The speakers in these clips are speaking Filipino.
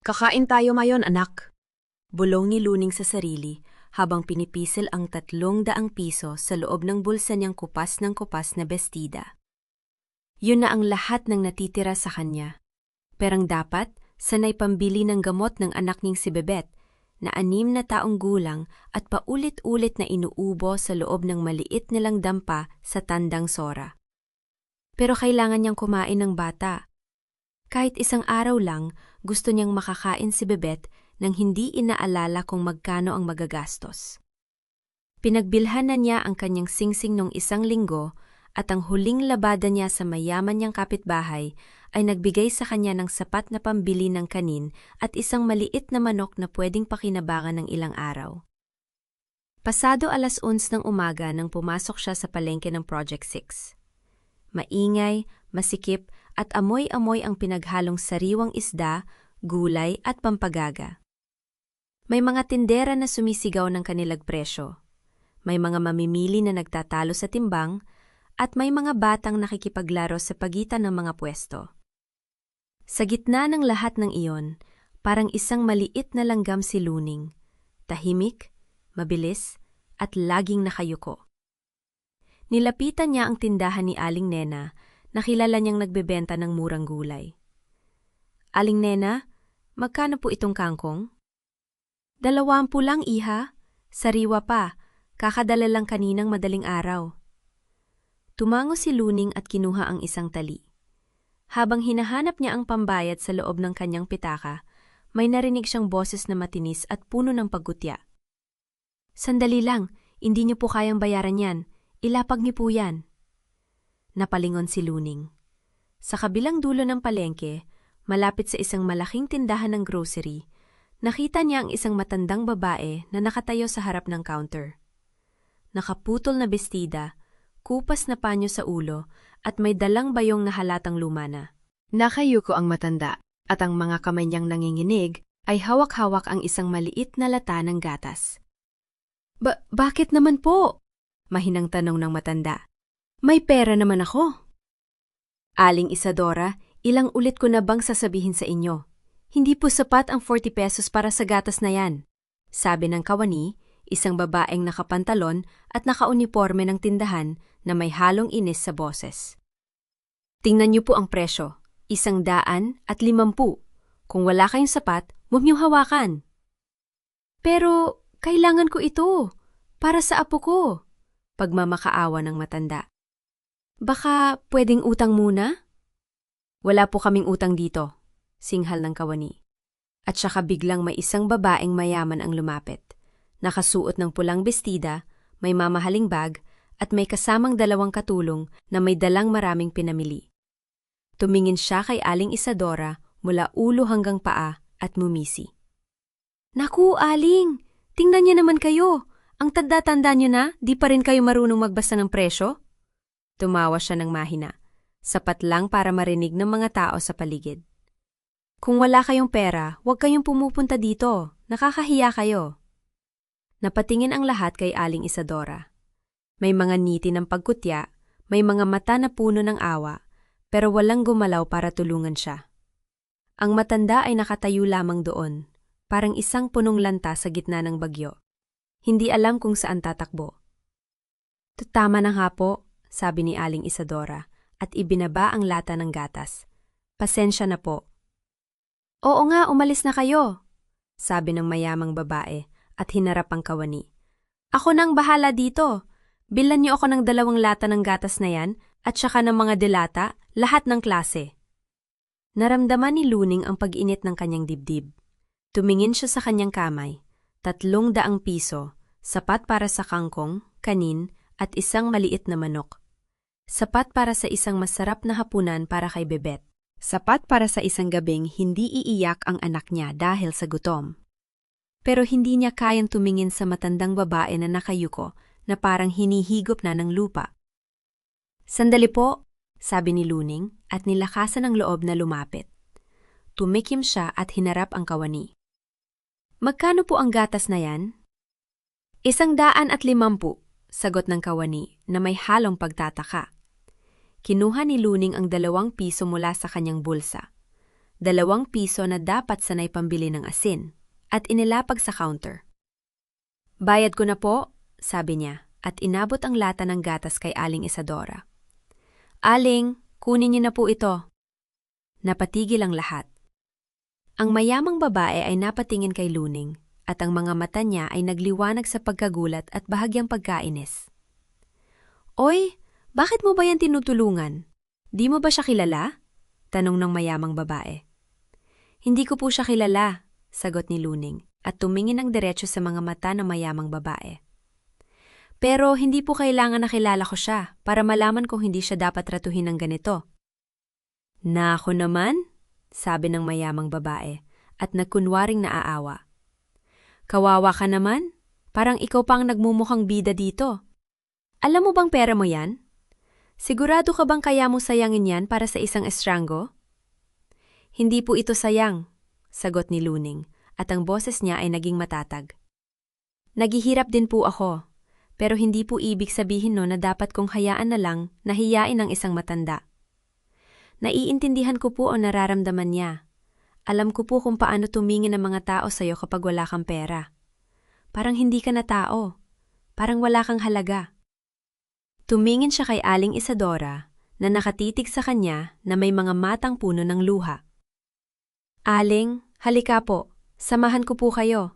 Kakain tayo mayon, anak. Bulong ni Luning sa sarili habang pinipisil ang 300 piso sa loob ng bulsa niyang kupas ng kupas na bestida. Yun na ang lahat ng natitira sa kanya. Perang dapat, sanay pambili ng gamot ng anak niyang si Bebet, na 6 na taong gulang at paulit-ulit na inuubo sa loob ng maliit nilang dampa sa Tandang Sora. Pero kailangan niyang kumain ng bata. Kahit isang araw lang, gusto niyang makakain si Bebet nang hindi inaalala kung magkano ang magagastos. Pinagbilhan na niya ang kanyang singsing nung 1 linggo at ang huling labada niya sa mayaman niyang kapitbahay ay nagbigay sa kanya ng sapat na pambili ng kanin at isang maliit na manok na pwedeng pakinabangan ng ilang araw. Pasado 11:00 ng umaga nang pumasok siya sa palengke ng Project 6. Maingay, masikip at amoy-amoy ang pinaghalong sariwang isda, gulay at pampagaga. May mga tindera na sumisigaw ng kanilang presyo. May mga mamimili na nagtatalo sa timbang at may mga batang nakikipaglaro sa pagitan ng mga pwesto. Sa gitna ng lahat ng iyon, parang isang maliit na langgam si Luning, tahimik, mabilis at laging nakayuko. Nilapitan niya ang tindahan ni Aling Nena na kilala niyang nagbebenta ng murang gulay. Aling Nena, magkano po itong kangkong? 20 lang, iha. Sariwa pa, kakadala lang kaninang madaling araw. Tumango si Luning at kinuha ang isang tali. Habang hinahanap niya ang pambayad sa loob ng kanyang pitaka, may narinig siyang boses na matinis at puno ng paggutya. Sandali lang, hindi niyo po kayang bayaran yan. Ilapag niyo po yan. Napalingon si Luning. Sa kabilang dulo ng palengke, malapit sa isang malaking tindahan ng grocery, nakita niya ang isang matandang babae na nakatayo sa harap ng counter. Nakaputol na bestida, kupas na panyo sa ulo at may dalang bayong na halatang luma na. Nakayuko ang matanda at ang mga kamay niyang nanginginig ay hawak-hawak ang isang maliit na lata ng gatas. Bakit naman po? Mahinang tanong ng matanda. May pera naman ako. Aling Isadora, ilang ulit ko na bang sasabihin sa inyo? Hindi po sapat ang 40 pesos para sa gatas na yan. Sabi ng kawani, isang babaeng nakapantalon at nakauniporme ng tindahan na may halong inis sa boses. Tingnan niyo po ang presyo, 150. Kung wala kayong sapat, huwag niyong hawakan. Pero kailangan ko ito, para sa apo ko. Pagmamakaawa ng matanda. Baka pwedeng utang muna? Wala po kaming utang dito, singhal ng kawani. At saka biglang may isang babaeng mayaman ang lumapit. Nakasuot ng pulang bestida, may mamahaling bag, at may kasamang 2 katulong na may dalang maraming pinamili. Tumingin siya kay Aling Isadora mula ulo hanggang paa at mumisi. Naku, Aling! Tingnan niyo naman kayo! Ang tanda-tanda niyo na, di pa rin kayo marunong magbasa ng presyo? Tumawa siya ng mahina, sapat lang para marinig ng mga tao sa paligid. Kung wala kayong pera, huwag kayong pumupunta dito. Nakakahiya kayo. Napatingin ang lahat kay Aling Isadora. May mga ngiti ng pagkutya, may mga mata na puno ng awa, pero walang gumalaw para tulungan siya. Ang matanda ay nakatayo lamang doon, parang isang punong lanta sa gitna ng bagyo. Hindi alam kung saan tatakbo. Tama na nga po, sabi ni Aling Isadora, at ibinaba ang lata ng gatas. Pasensya na po. Oo nga, umalis na kayo, sabi ng mayamang babae at hinarap ang kawani. Ako nang bahala dito. Bilan niyo ako ng 2 lata ng gatas na yan at saka ng mga delata, lahat ng klase. Naramdaman ni Luning ang pag-init ng kanyang dibdib. Tumingin siya sa kanyang kamay. 300 piso, sapat para sa kangkong, kanin, at isang maliit na manok. Sapat para sa isang masarap na hapunan para kay Bebet. Sapat para sa isang gabing hindi iiyak ang anak niya dahil sa gutom. Pero hindi niya kayang tumingin sa matandang babae na nakayuko na parang hinihigop na ng lupa. Sandali po, sabi ni Luning at nilakasan ng loob na lumapit. Tumikim siya at hinarap ang kawani. Magkano po ang gatas na yan? 150, sagot ng kawani na may halong pagtataka. Kinuha ni Luning ang 2 piso mula sa kanyang bulsa. 2 piso na dapat sanay pambili ng asin, at inilapag sa counter. Bayad ko na po, sabi niya, at inabot ang lata ng gatas kay Aling Isadora. Aling, kunin niyo na po ito. Napatigil ang lahat. Ang mayamang babae ay napatingin kay Luning, at ang mga mata niya ay nagliwanag sa pagkagulat at bahagyang pagkainis. Oy, bakit mo ba yan tinutulungan? Di mo ba siya kilala? Tanong ng mayamang babae. Hindi ko po siya kilala, sagot ni Luning, at tumingin ng diretso sa mga mata ng mayamang babae. Pero hindi po kailangan na kilala ko siya para malaman kung hindi siya dapat ratuhin ng ganito. Nako naman, sabi ng mayamang babae, at nagkunwaring naaawa. Kawawa ka naman, parang ikaw pang nagmumukhang bida dito. Alam mo bang pera mo yan? Sigurado ka bang kaya mo sayangin yan para sa isang estrango? Hindi po ito sayang, sagot ni Luning, at ang boses niya ay naging matatag. Naghihirap din po ako, pero hindi po ibig sabihin no na dapat kong hayaan na lang na hiyain ang isang matanda. Naiintindihan ko po o nararamdaman niya. Alam ko po kung paano tumingin ang mga tao sa'yo kapag wala kang pera. Parang hindi ka na tao. Parang wala kang halaga. Tumingin siya kay Aling Isadora na nakatitig sa kanya na may mga matang puno ng luha. Aling, halika po. Samahan ko po kayo.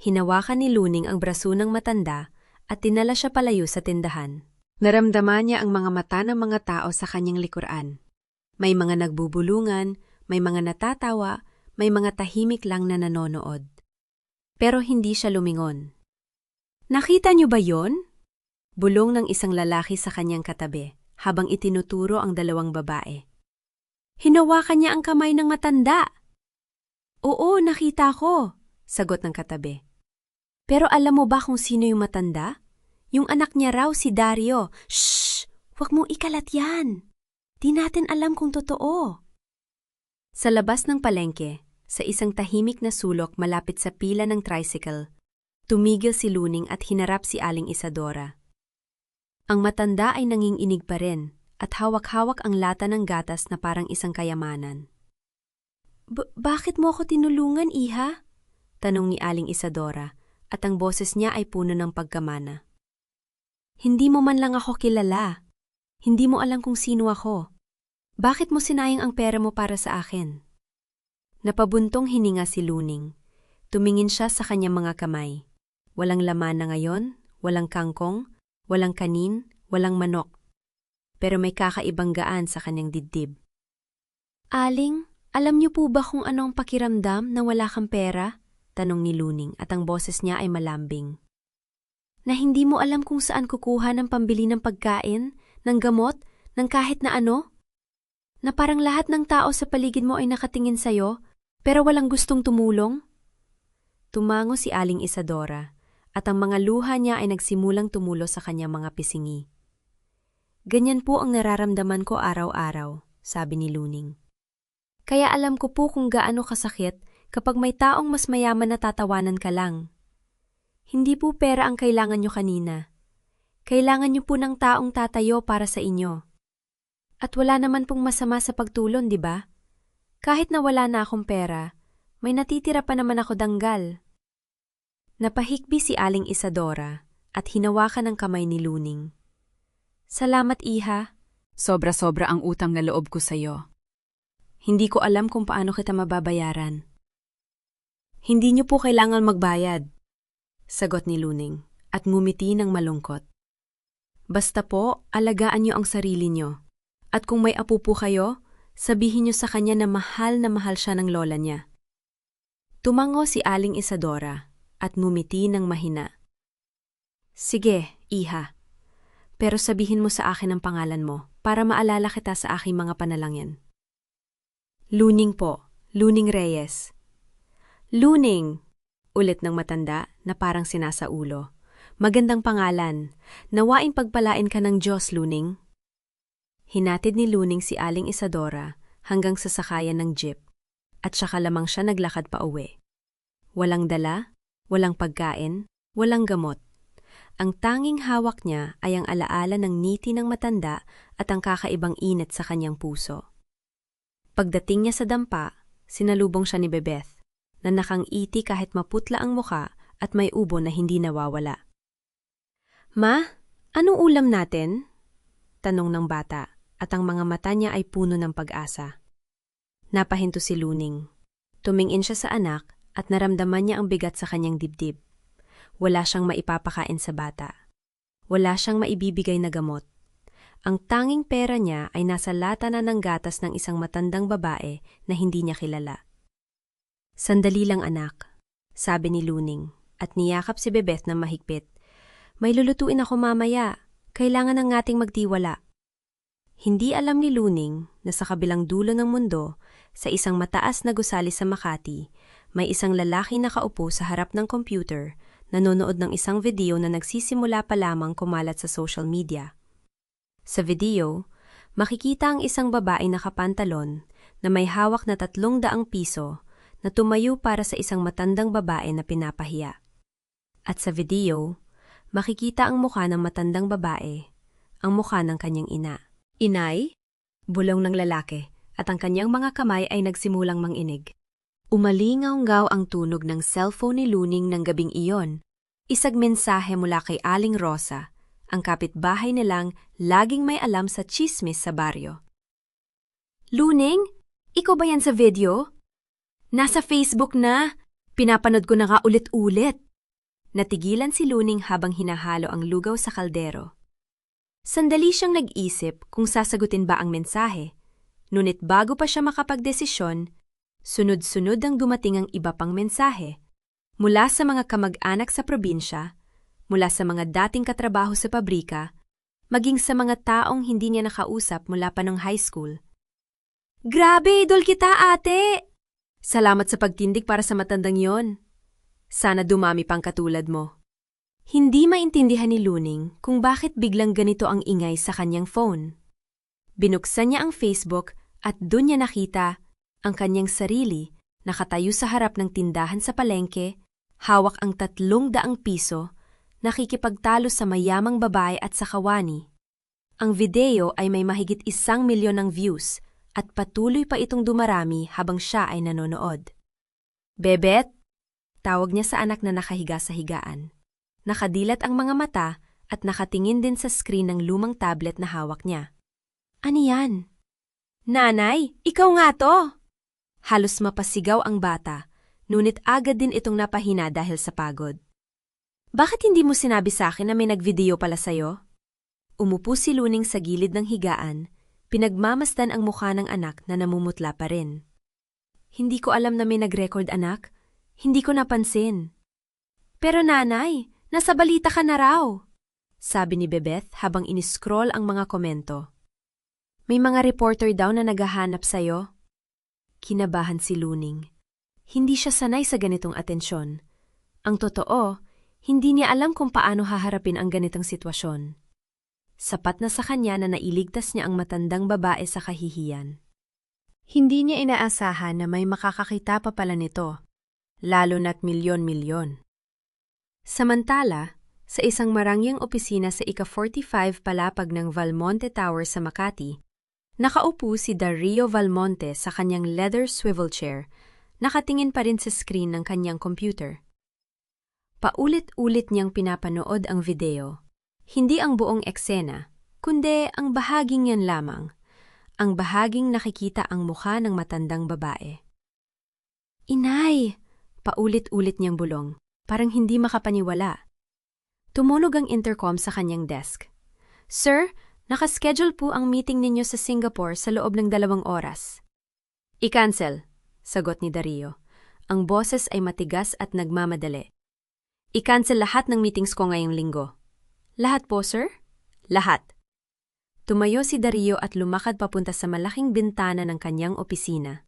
Hinawakan ni Luning ang braso ng matanda at dinala siya palayo sa tindahan. Naramdaman niya ang mga mata ng mga tao sa kanyang likuran. May mga nagbubulungan, may mga natatawa, may mga tahimik lang na nanonood. Pero hindi siya lumingon. Nakita niyo ba yon? Bulong ng isang lalaki sa kanyang katabi habang itinuturo ang 2 babae. Hinawakan niya ang kamay ng matanda. Oo, nakita ko, sagot ng katabi. Pero alam mo ba kung sino yung matanda? Yung anak niya raw si Dario. Shh! Huwag mong ikalat yan. Di natin alam kung totoo. Sa labas ng palengke, sa isang tahimik na sulok malapit sa pila ng tricycle, tumigil si Luning at hinarap si Aling Isadora. Ang matanda ay nanginginig pa rin at hawak-hawak ang lata ng gatas na parang isang kayamanan. Bakit mo ako tinulungan, iha? Tanong ni Aling Isadora at ang boses niya ay puno ng pagkamana. Hindi mo man lang ako kilala. Hindi mo alam kung sino ako. Bakit mo sinayang ang pera mo para sa akin? Napabuntong hininga si Luning. Tumingin siya sa kanyang mga kamay. Walang laman na ngayon, walang kangkong, walang kanin, walang manok. Pero may kakaibang gaan sa kanyang dibdib. Aling, alam niyo po ba kung ano ang pakiramdam na wala kang pera? Tanong ni Luning at ang boses niya ay malambing. Na hindi mo alam kung saan kukuha ng pambili ng pagkain, ng gamot, ng kahit na ano? Na parang lahat ng tao sa paligid mo ay nakatingin sa'yo, pero walang gustong tumulong? Tumango si Aling Isadora, at ang mga luha niya ay nagsimulang tumulo sa kanyang mga pisingi. Ganyan po ang nararamdaman ko araw-araw, sabi ni Luning. Kaya alam ko po kung gaano kasakit kapag may taong mas mayaman na tatawanan ka lang. Hindi po pera ang kailangan nyo kanina. Kailangan nyo po ng taong tatayo para sa inyo. At wala naman pong masama sa pagtulon, di ba? Kahit na wala na akong pera, may natitira pa naman ako danggal. Napahikbi si Aling Isadora at hinawakan ang kamay ni Luning. Salamat, iha. Sobra-sobra ang utang na loob ko sa'yo. Hindi ko alam kung paano kita mababayaran. Hindi niyo po kailangan magbayad, sagot ni Luning at ngumiti ng malungkot. Basta po, alagaan niyo ang sarili niyo. At kung may apo po kayo, sabihin niyo sa kanya na mahal siya ng lola niya. Tumango si Aling Isadora at ngumiti ng mahina. Sige, iha. Pero sabihin mo sa akin ang pangalan mo para maalala kita sa aking mga panalangin. Luning po, Luning Reyes. Luning, ulit ng matanda na parang sinasaulo. Magandang pangalan. Nawaing pagpalain ka ng Diyos, Luning. Hinatid ni Luning si Aling Isadora hanggang sa sakayan ng jeep at saka lamang siya naglakad pa uwi. Walang dala, walang pagkain, walang gamot. Ang tanging hawak niya ay ang alaala ng ngiti ng matanda at ang kakaibang init sa kanyang puso. Pagdating niya sa dampa, sinalubong siya ni Bebeth, na nakangiti kahit maputla ang muka at may ubo na hindi nawawala. "Ma, anong ulam natin?" tanong ng bata, at ang mga mata niya ay puno ng pag-asa. Napahinto si Luning. Tumingin siya sa anak at naramdaman niya ang bigat sa kanyang dibdib. Wala siyang maipapakain sa bata. Wala siyang maibibigay na gamot. Ang tanging pera niya ay nasa lata na ng gatas ng isang matandang babae na hindi niya kilala. "Sandali lang anak," sabi ni Luning, at niyakap si Bebeth na mahigpit. "May lulutuin ako mamaya. Kailangan ng ating magtiwala." Hindi alam ni Luning na sa kabilang dulo ng mundo, sa isang mataas na gusali sa Makati, may isang lalaki nakaupo sa harap ng computer, nanonood ng isang video na nagsisimula pa lamang kumalat sa social media. Sa video, makikita ang isang babae nakapantalon na may hawak na 300 piso na tumayo para sa isang matandang babae na pinapahiya. At sa video, makikita ang mukha ng matandang babae, ang mukha ng kanyang ina. "Inay?" bulong ng lalaki, at ang kanyang mga kamay ay nagsimulang manginig. Umalingaw-ngaw ang tunog ng cellphone ni Luning ng gabing iyon. Isang mensahe mula kay Aling Rosa, ang kapitbahay nilang laging may alam sa tsismis sa baryo. "Luning, ikaw ba yan sa video? Nasa Facebook na. Pinapanood ko na nga ulit-ulit." Natigilan si Luning habang hinahalo ang lugaw sa kaldero. Sandali siyang nag-isip kung sasagutin ba ang mensahe. Ngunit bago pa siya makapagdesisyon, sunod-sunod ang dumating ang iba pang mensahe. Mula sa mga kamag-anak sa probinsya, mula sa mga dating katrabaho sa pabrika, maging sa mga taong hindi niya nakausap mula pa nung high school. "Grabe, idol kita, ate! Salamat sa pagtindig para sa matandang yon. Sana dumami pang katulad mo." Hindi maintindihan ni Luning kung bakit biglang ganito ang ingay sa kanyang phone. Binuksan niya ang Facebook at doon niya nakita ang kanyang sarili nakatayo sa harap ng tindahan sa palengke, hawak ang 300 piso, nakikipagtalo sa mayamang babae at sa kawani. Ang video ay may mahigit 1,000,000 ng views at patuloy pa itong dumarami habang siya ay nanonood. "Bebet?" tawag niya sa anak na nakahiga sa higaan. Nakadilat ang mga mata at nakatingin din sa screen ng lumang tablet na hawak niya. "Ano yan?" "Nanay, ikaw nga to!" Halos mapasigaw ang bata, ngunit agad din itong napahina dahil sa pagod. "Bakit hindi mo sinabi sa akin na may nagvideo pala sa'yo?" Umupo si Luning sa gilid ng higaan, pinagmamasdan ang mukha ng anak na namumutla pa rin. "Hindi ko alam na may nag-record, anak. Hindi ko napansin." "Pero nanay, nasa balita ka na raw," sabi ni Bebeth habang iniscroll ang mga komento. "May mga reporter daw na naghahanap sa'yo." Kinabahan si Luning. Hindi siya sanay sa ganitong atensyon. Ang totoo, hindi niya alam kung paano haharapin ang ganitong sitwasyon. Sapat na sa kanya na nailigtas niya ang matandang babae sa kahihiyan. Hindi niya inaasahan na may makakakita pa pala nito, lalo na't milyon-milyon. Samantala, sa isang marangyang opisina sa ika-45 palapag ng Valmonte Tower sa Makati, nakaupo si Dario Valmonte sa kanyang leather swivel chair, nakatingin pa rin sa screen ng kanyang computer. Paulit-ulit niyang pinapanood ang video. Hindi ang buong eksena, kundi ang bahaging yan lamang, ang bahaging nakikita ang mukha ng matandang babae. "Inay!" paulit-ulit niyang bulong, parang hindi makapaniwala. Tumunog ang intercom sa kanyang desk. "Sir, nakaschedule po ang meeting ninyo sa Singapore sa loob ng 2 oras. "I-cancel," sagot ni Dario. Ang boses ay matigas at nagmamadali. "I-cancel lahat ng meetings ko ngayong linggo." "Lahat po, sir?" "Lahat." Tumayo si Dario at lumakad papunta sa malaking bintana ng kanyang opisina.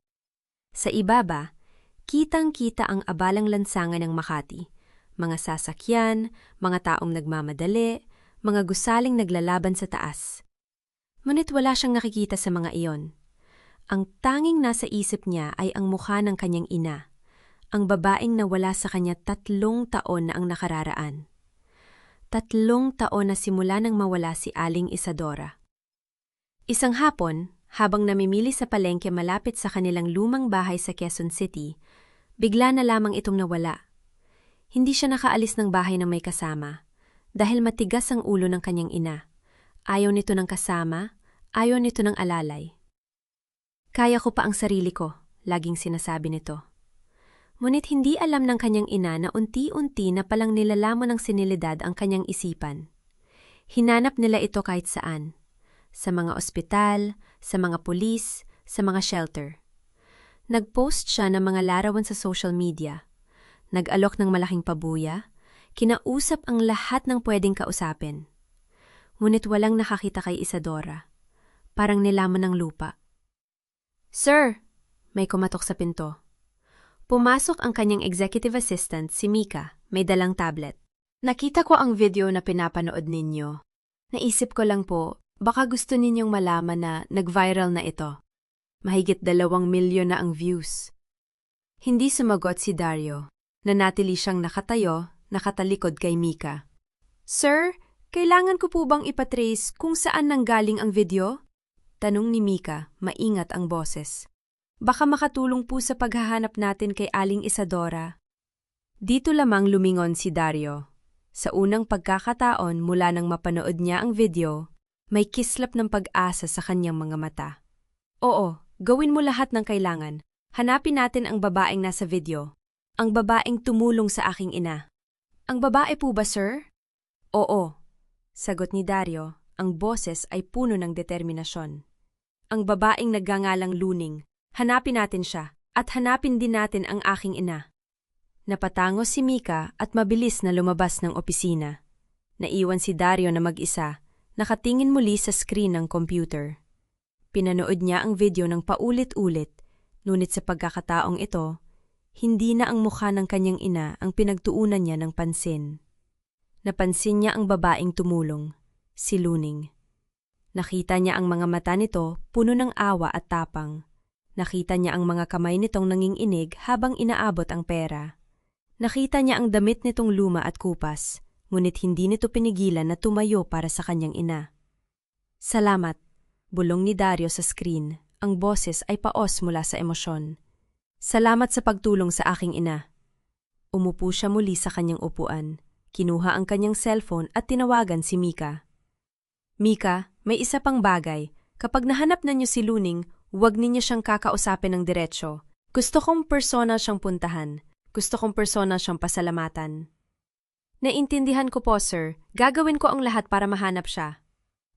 Sa ibaba, kitang-kita ang abalang lansangan ng Makati. Mga sasakyan, mga taong nagmamadali, mga gusaling naglalaban sa taas. Ngunit wala siyang nakikita sa mga iyon. Ang tanging nasa isip niya ay ang mukha ng kanyang ina, ang babaeng nawala sa kanya 3 taon na ang nakararaan. 3 taon na simula nang mawala si Aling Isadora. Isang hapon, habang namimili sa palengke malapit sa kanilang lumang bahay sa Quezon City, bigla na lamang itong nawala. Hindi siya nakaalis ng bahay ng may kasama dahil matigas ang ulo ng kanyang ina. Ayaw nito ng kasama, ayaw nito ng alalay. Kaya ko pa ang sarili ko, laging sinasabi nito. Ngunit hindi alam ng kanyang ina na unti-unti na palang nilalamon ng senilidad ang kanyang isipan. Hinanap nila ito kahit saan. Sa mga ospital, sa mga pulis, sa mga shelter. Nag-post siya ng mga larawan sa social media. Nag-alok ng malaking pabuya, kinausap ang lahat ng pwedeng kausapin. Ngunit walang nakakita kay Isadora. Parang nilaman ng lupa. "Sir!" May kumatok sa pinto. Pumasok ang kanyang executive assistant, si Mika, may dalang tablet. "Nakita ko ang video na pinapanood ninyo. Naisip ko lang po, baka gusto ninyong malaman na nag-viral na ito. Mahigit 2 milyon na ang views." Hindi sumagot si Dario. Nanatili siyang nakatayo, nakatalikod kay Mika. "Sir, kailangan ko po bang ipatrace kung saan nanggaling ang video?" Tanong ni Mika, maingat ang boses. "Baka makatulong po sa paghahanap natin kay Aling Isadora." Dito lamang lumingon si Dario. Sa unang pagkakataon mula nang mapanood niya ang video, may kislap ng pag-asa sa kanyang mga mata. "Oo, gawin mo lahat ng kailangan. Hanapin natin ang babaeng nasa video. Ang babaeng tumulong sa aking ina." "Ang babae po ba, sir?" "Oo," sagot ni Dario. Ang boses ay puno ng determinasyon. "Ang babaeng nagngangalang Luning. Hanapin natin siya, at hanapin din natin ang aking ina." Napatangos si Mika at mabilis na lumabas ng opisina. Naiwan si Dario na mag-isa, nakatingin muli sa screen ng computer. Pinanood niya ang video ng paulit-ulit, ngunit sa pagkakataong ito, hindi na ang mukha ng kanyang ina ang pinagtuunan niya ng pansin. Napansin niya ang babaeng tumulong, si Luning. Nakita niya ang mga mata nito puno ng awa at tapang. Nakita niya ang mga kamay nitong nanginginig habang inaabot ang pera. Nakita niya ang damit nitong luma at kupas, ngunit hindi nito pinigilan na tumayo para sa kanyang ina. "Salamat," bulong ni Dario sa screen. Ang boses ay paos mula sa emosyon. "Salamat sa pagtulong sa aking ina." Umupo siya muli sa kanyang upuan. Kinuha ang kanyang cellphone at tinawagan si Mika. "Mika, may isa pang bagay. Kapag nahanap na niyo si Luning, huwag ninyo siyang kakausapin ng diretsyo. Gusto kong personal siyang puntahan. Gusto kong personal siyang pasalamatan." "Naintindihan ko po, sir. Gagawin ko ang lahat para mahanap siya."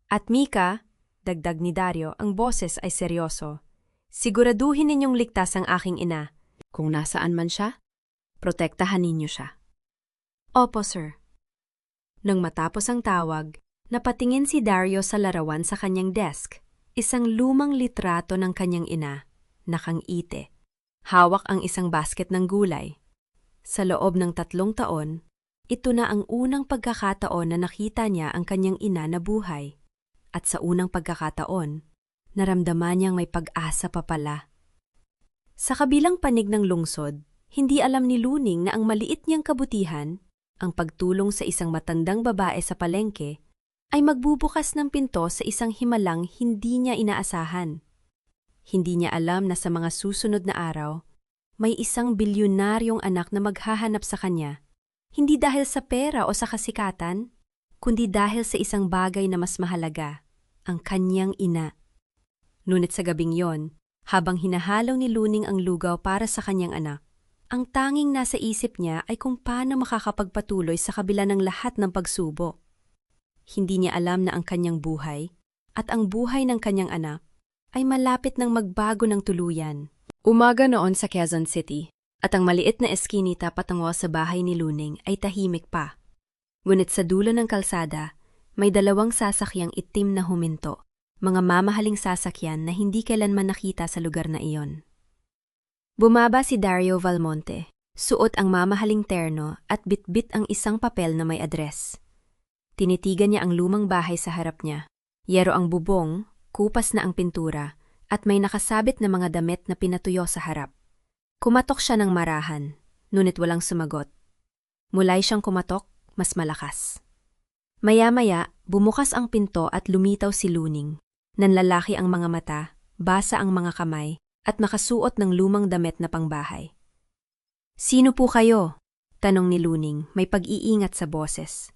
"At Mika," dagdag ni Dario, ang boses ay seryoso, "siguraduhin ninyong ligtas ang aking ina. Kung nasaan man siya, protektahan ninyo siya." "Opo, sir." Nang matapos ang tawag, napatingin si Dario sa larawan sa kanyang desk. Isang lumang litrato ng kanyang ina, nakangiti. Hawak ang isang basket ng gulay. Sa loob ng 3 taon, ito na ang unang pagkakataon na nakita niya ang kanyang ina na buhay. At sa unang pagkakataon, naramdaman niyang may pag-asa pa pala. Sa kabilang panig ng lungsod, hindi alam ni Luning na ang maliit niyang kabutihan, ang pagtulong sa isang matandang babae sa palengke, ay magbubukas ng pinto sa isang himalang hindi niya inaasahan. Hindi niya alam na sa mga susunod na araw, may isang bilyonaryong anak na maghahanap sa kanya, hindi dahil sa pera o sa kasikatan, kundi dahil sa isang bagay na mas mahalaga, ang kanyang ina. Ngunit sa gabing yon, habang hinahalaw ni Luning ang lugaw para sa kanyang anak, ang tanging nasa isip niya ay kung paano makakapagpatuloy sa kabila ng lahat ng pagsubok. Hindi niya alam na ang kanyang buhay at ang buhay ng kanyang anak ay malapit ng magbago ng tuluyan. Umaga noon sa Quezon City, at ang maliit na eskinita patungo sa bahay ni Luning ay tahimik pa. Ngunit sa dulo ng kalsada, may 2 sasakyang itim na huminto, mga mamahaling sasakyan na hindi kailanman nakita sa lugar na iyon. Bumaba si Dario Valmonte, suot ang mamahaling terno at bitbit ang isang papel na may address. Tinitigan niya ang lumang bahay sa harap niya. Yero ang bubong, kupas na ang pintura, at may nakasabit na mga damit na pinatuyo sa harap. Kumatok siya ng marahan, ngunit walang sumagot. Mulay siyang kumatok, mas malakas. Maya-maya, bumukas ang pinto at lumitaw si Luning. Nanlalaki ang mga mata, basa ang mga kamay, at nakasuot ng lumang damit na pangbahay. "Sino po kayo?" tanong ni Luning, may pag-iingat sa boses.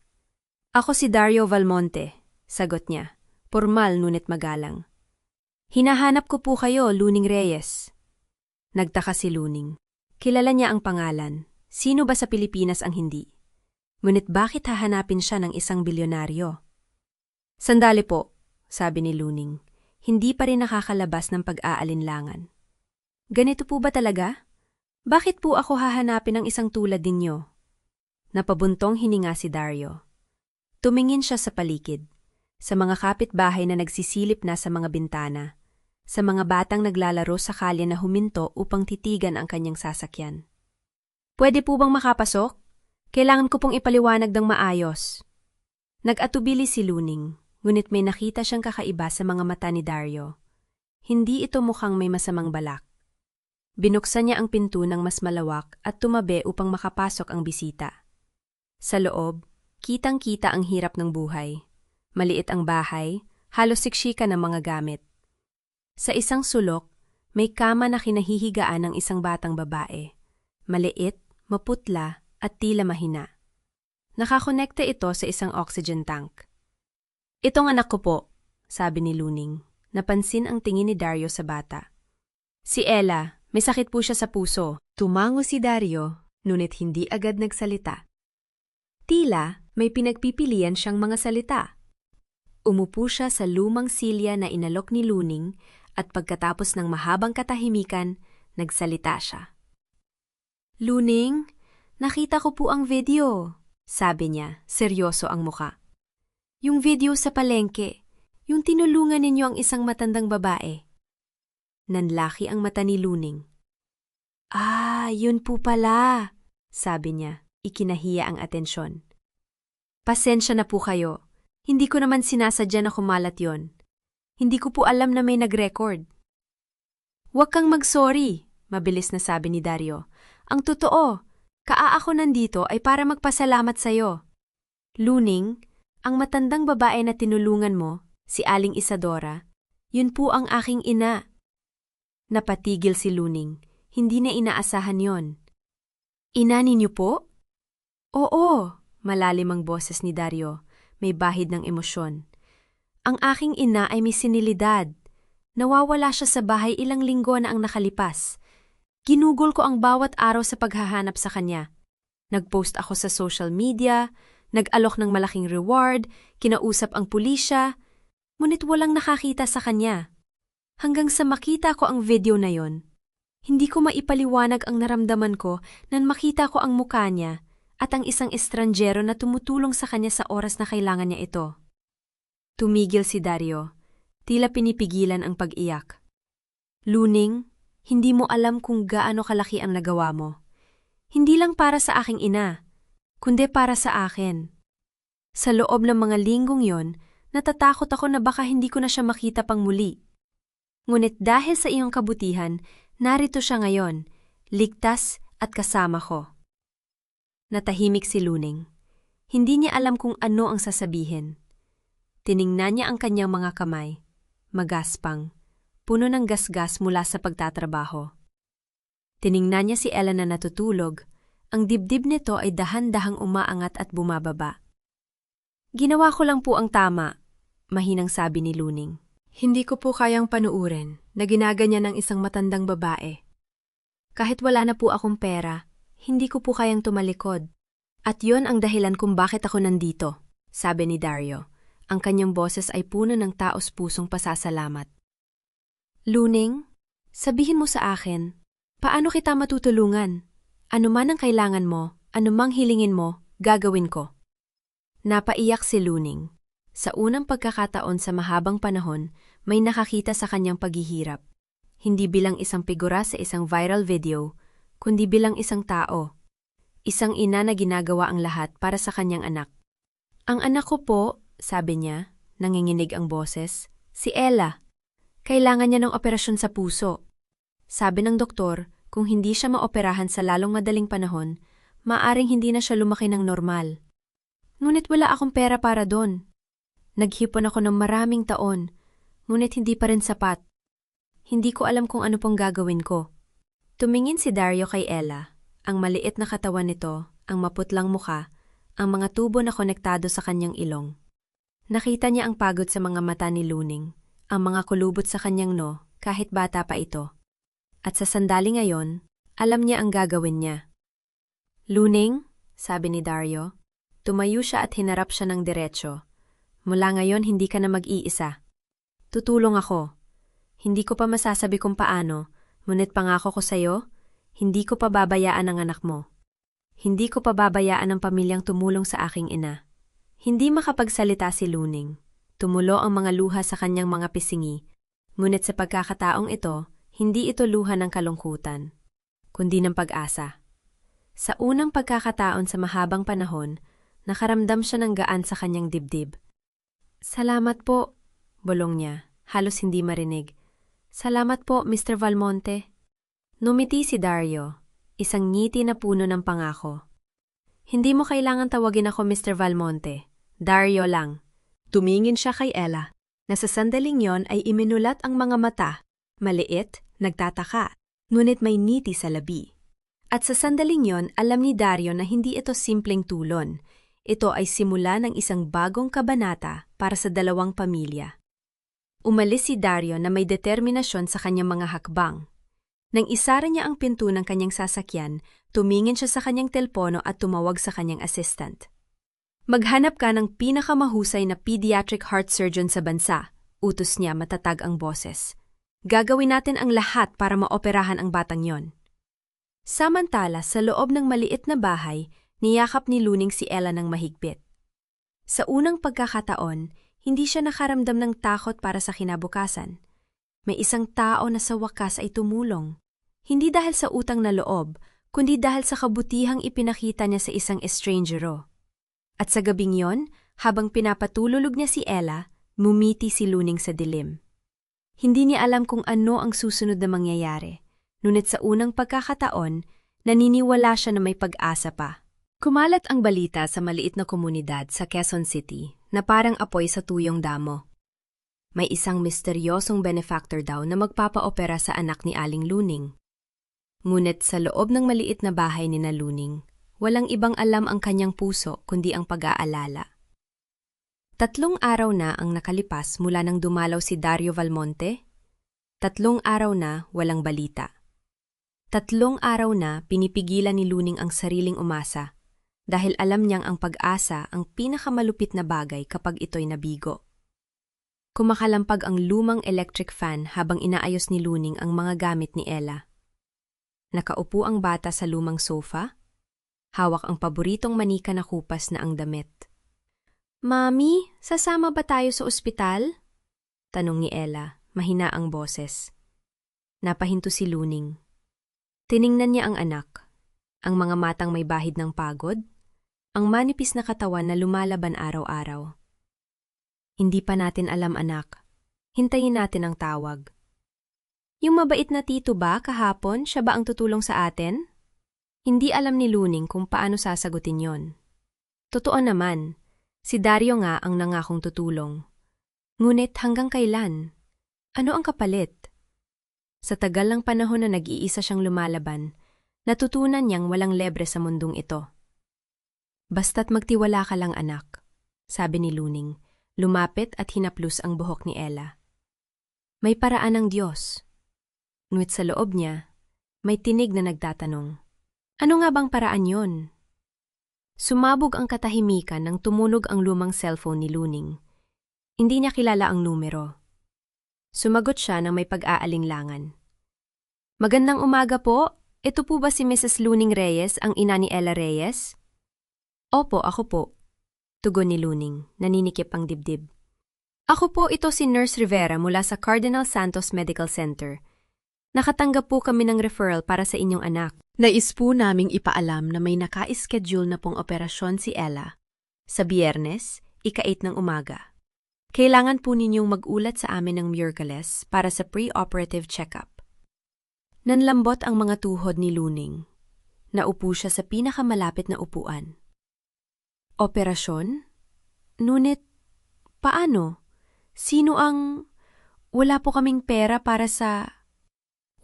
"Ako si Dario Valmonte," sagot niya, pormal ngunit magalang. "Hinahanap ko po kayo, Luning Reyes." Nagtaka si Luning. Kilala niya ang pangalan. Sino ba sa Pilipinas ang hindi? Ngunit bakit hahanapin siya ng isang bilyonaryo? "Sandali po," sabi ni Luning. Hindi pa rin nakakalabas ng pag-aalinlangan. "Ganito po ba talaga? Bakit po ako hahanapin ng isang tulad ninyo?" Napabuntong hininga si Dario. Tumingin siya sa paligid, sa mga kapitbahay na nagsisilip na sa mga bintana, sa mga batang naglalaro sa kalye na huminto upang titigan ang kanyang sasakyan. "Pwede po bang makapasok? Kailangan ko pong ipaliwanag ng maayos." Nag-atubili si Luning, ngunit may nakita siyang kakaiba sa mga mata ni Dario. Hindi ito mukhang may masamang balak. Binuksan niya ang pinto ng mas malawak at tumabi upang makapasok ang bisita. Sa loob, kitang-kita ang hirap ng buhay. Maliit ang bahay, halos siksika ng mga gamit. Sa isang sulok, may kama na kinahihigaan ng isang batang babae. Maliit, maputla, at tila mahina. Nakakonekta ito sa isang oxygen tank. "Itong anak ko po," sabi ni Luning. Napansin ang tingin ni Dario sa bata. "Si Ella, may sakit po siya sa puso." Tumango si Dario, ngunit hindi agad nagsalita. Tila may pinagpipilian siyang mga salita. Umupo siya sa lumang silya na inalok ni Luning at pagkatapos ng mahabang katahimikan, nagsalita siya. "Luning, nakita ko po ang video," sabi niya, seryoso ang muka. "Yung video sa palengke, yung tinulungan ninyo ang isang matandang babae." Nanlaki ang mata ni Luning. "Ah, yun po pala," sabi niya, ikinahiya ang atensyon. "Pasensya na po kayo. Hindi ko naman sinasadya na kumalat yon. Hindi ko po alam na may nag-record." "Huwag kang mag-sorry," mabilis na sabi ni Dario. "Ang totoo, ako nandito ay para magpasalamat sa'yo. Luning, ang matandang babae na tinulungan mo, si Aling Isadora, yun po ang aking ina." Napatigil si Luning. Hindi na inaasahan yon. "Ina ninyo po?" "Oo," malalim ang boses ni Dario. May bahid ng emosyon. "Ang aking ina ay may sinilidad. Nawawala siya sa bahay ilang linggo na ang nakalipas. Ginugol ko ang bawat araw sa paghahanap sa kanya. Nag-post ako sa social media, nag-alok ng malaking reward, kinausap ang pulisya, ngunit walang nakakita sa kanya. Hanggang sa makita ko ang video na yon. Hindi ko maipaliwanag ang naramdaman ko nang makita ko ang mukha niya at ang isang estranjero na tumutulong sa kanya sa oras na kailangan niya ito." Tumigil si Dario, tila pinipigilan ang pag-iyak. "Luning, hindi mo alam kung gaano kalaki ang nagawa mo. Hindi lang para sa aking ina, kundi para sa akin. Sa loob ng mga linggong yon, natatakot ako na baka hindi ko na siya makita pang muli. Ngunit dahil sa iyong kabutihan, narito siya ngayon, ligtas at kasama ko." Natahimik si Luning. Hindi niya alam kung ano ang sasabihin. Tiningnan niya ang kanyang mga kamay, magaspang, puno ng gasgas mula sa pagtatrabaho. Tiningnan niya si Ella na natutulog. Ang dibdib nito ay dahan-dahang umaangat at bumababa. "Ginawa ko lang po ang tama," mahinang sabi ni Luning. "Hindi ko po kayang panuurin na ginaganyan ng isang matandang babae. Kahit wala na po akong pera, hindi ko po kayang tumalikod. At yon ang dahilan kung bakit ako nandito," sabi ni Dario. Ang kanyang boses ay puno ng taos-pusong pasasalamat. "Luning, sabihin mo sa akin, paano kita matutulungan? Ano man ang kailangan mo, anumang hilingin mo, gagawin ko." Napaiyak si Luning. Sa unang pagkakataon sa mahabang panahon, may nakakita sa kanyang paghihirap. Hindi bilang isang figura sa isang viral video, kundi bilang isang tao. Isang ina na ginagawa ang lahat para sa kanyang anak. "Ang anak ko po," sabi niya, nanginginig ang boses, "si Ella. Kailangan niya ng operasyon sa puso. Sabi ng doktor, kung hindi siya maoperahan sa lalong madaling panahon, maaring hindi na siya lumaki ng normal. Ngunit wala akong pera para doon. Naghipon ako ng maraming taon, ngunit hindi pa rin sapat. Hindi ko alam kung ano pong gagawin ko. Tumingin si Dario kay Ella. Ang maliit na katawan nito, ang maputlang muka, ang mga tubo na konektado sa kanyang ilong. Nakita niya ang pagod sa mga mata ni Luning, ang mga kulubot sa kanyang no, kahit bata pa ito. At sa sandali ngayon, alam niya ang gagawin niya. Luning, sabi ni Dario. Tumayo siya at hinarap siya ng diretsyo. Mula ngayon hindi ka na mag-iisa. Tutulong ako. Hindi ko pa masasabi kung paano, ngunit pangako ko sa'yo, hindi ko pa babayaan ang anak mo. Hindi ko pa babayaan ang pamilyang tumulong sa aking ina. Hindi makapagsalita si Luning. Tumulo ang mga luha sa kanyang mga pisingi. Ngunit sa pagkakataong ito, hindi ito luha ng kalungkutan, kundi ng pag-asa. Sa unang pagkakataon sa mahabang panahon, nakaramdam siya ng gaan sa kanyang dibdib. Salamat po, bulong niya, halos hindi marinig. Salamat po, Mr. Valmonte. Numiti si Dario, isang ngiti na puno ng pangako. Hindi mo kailangan tawagin ako Mr. Valmonte. Dario lang. Tumingin siya kay Ella, na sa sandaling yon ay iminulat ang mga mata, maliit, nagtataka, ngunit may ngiti sa labi. At sa sandaling yon, alam ni Dario na hindi ito simpleng tulon. Ito ay simula ng isang bagong kabanata para sa dalawang pamilya. Umalis si Dario na may determinasyon sa kanyang mga hakbang. Nang isara niya ang pinto ng kanyang sasakyan, tumingin siya sa kanyang telpono at tumawag sa kanyang assistant. Maghanap ka ng pinakamahusay na pediatric heart surgeon sa bansa, utos niya matatag ang boses. Gagawin natin ang lahat para maoperahan ang batang yon. Samantala, sa loob ng maliit na bahay, niyakap ni Luning si Ella ng mahigpit. Sa unang pagkakataon, hindi siya nakaramdam ng takot para sa kinabukasan. May isang tao na sa wakas ay tumulong. Hindi dahil sa utang na loob, kundi dahil sa kabutihang ipinakita niya sa isang estrangero. At sa gabing yon, habang pinapatululog niya si Ella, mumiti si Luning sa dilim. Hindi niya alam kung ano ang susunod na mangyayari. Ngunit sa unang pagkakataon, naniniwala siya na may pag-asa pa. Kumalat ang balita sa maliit na komunidad sa Quezon City na parang apoy sa tuyong damo. May isang misteryosong benefactor daw na magpapaopera sa anak ni Aling Luning. Ngunit sa loob ng maliit na bahay ni na Luning, walang ibang alam ang kanyang puso kundi ang pag-aalala. 3 araw na ang nakalipas mula nang dumalaw si Dario Valmonte. 3 araw na walang balita. 3 araw na pinipigilan ni Luning ang sariling umasa dahil alam niyang ang pag-asa ang pinakamalupit na bagay kapag ito'y nabigo. Kumakalampag ang lumang electric fan habang inaayos ni Luning ang mga gamit ni Ella. Nakaupo ang bata sa lumang sofa. Hawak ang paboritong manika na kupas na ang damit. Mami, sasama ba tayo sa ospital? Tanong ni Ella, mahina ang boses. Napahinto si Luning. Tiningnan niya ang anak, ang mga matang may bahid ng pagod, ang manipis na katawan na lumalaban araw-araw. Hindi pa natin alam, anak. Hintayin natin ang tawag. Yung mabait na tito ba kahapon, siya ba ang tutulong sa atin? Hindi alam ni Luning kung paano sasagutin yon. Totoo naman, si Dario nga ang nangakong tutulong. Ngunit hanggang kailan? Ano ang kapalit? Sa tagal ng panahon na nag-iisa siyang lumalaban, natutunan niyang walang lebre sa mundong ito. Basta't magtiwala ka lang, anak, sabi ni Luning, lumapit at hinaplos ang buhok ni Ella. May paraan ng Diyos. Ngunit sa loob niya, may tinig na nagtatanong. Ano nga bang paraan yon? Sumabog ang katahimikan nang tumunog ang lumang cellphone ni Luning. Hindi niya kilala ang numero. Sumagot siya ng may pag-aalinlangan. Magandang umaga po. Ito po ba si Mrs. Luning Reyes, ang ina ni Ella Reyes? Opo, ako po. Tugon ni Luning, naninikip ang dibdib. Ako po, ito si Nurse Rivera mula sa Cardinal Santos Medical Center. Nakatanggap po kami ng referral para sa inyong anak. Nais po naming ipaalam na may naka-schedule na pong operasyon si Ella sa Biyernes, 8 ng umaga. Kailangan po ninyong mag-ulat sa amin ng Miraculous para sa pre-operative check-up. Nanlambot ang mga tuhod ni Luning. Naupo siya sa pinakamalapit na upuan. Operasyon? Ngunit, paano? Sino ang... Wala po kaming pera para sa...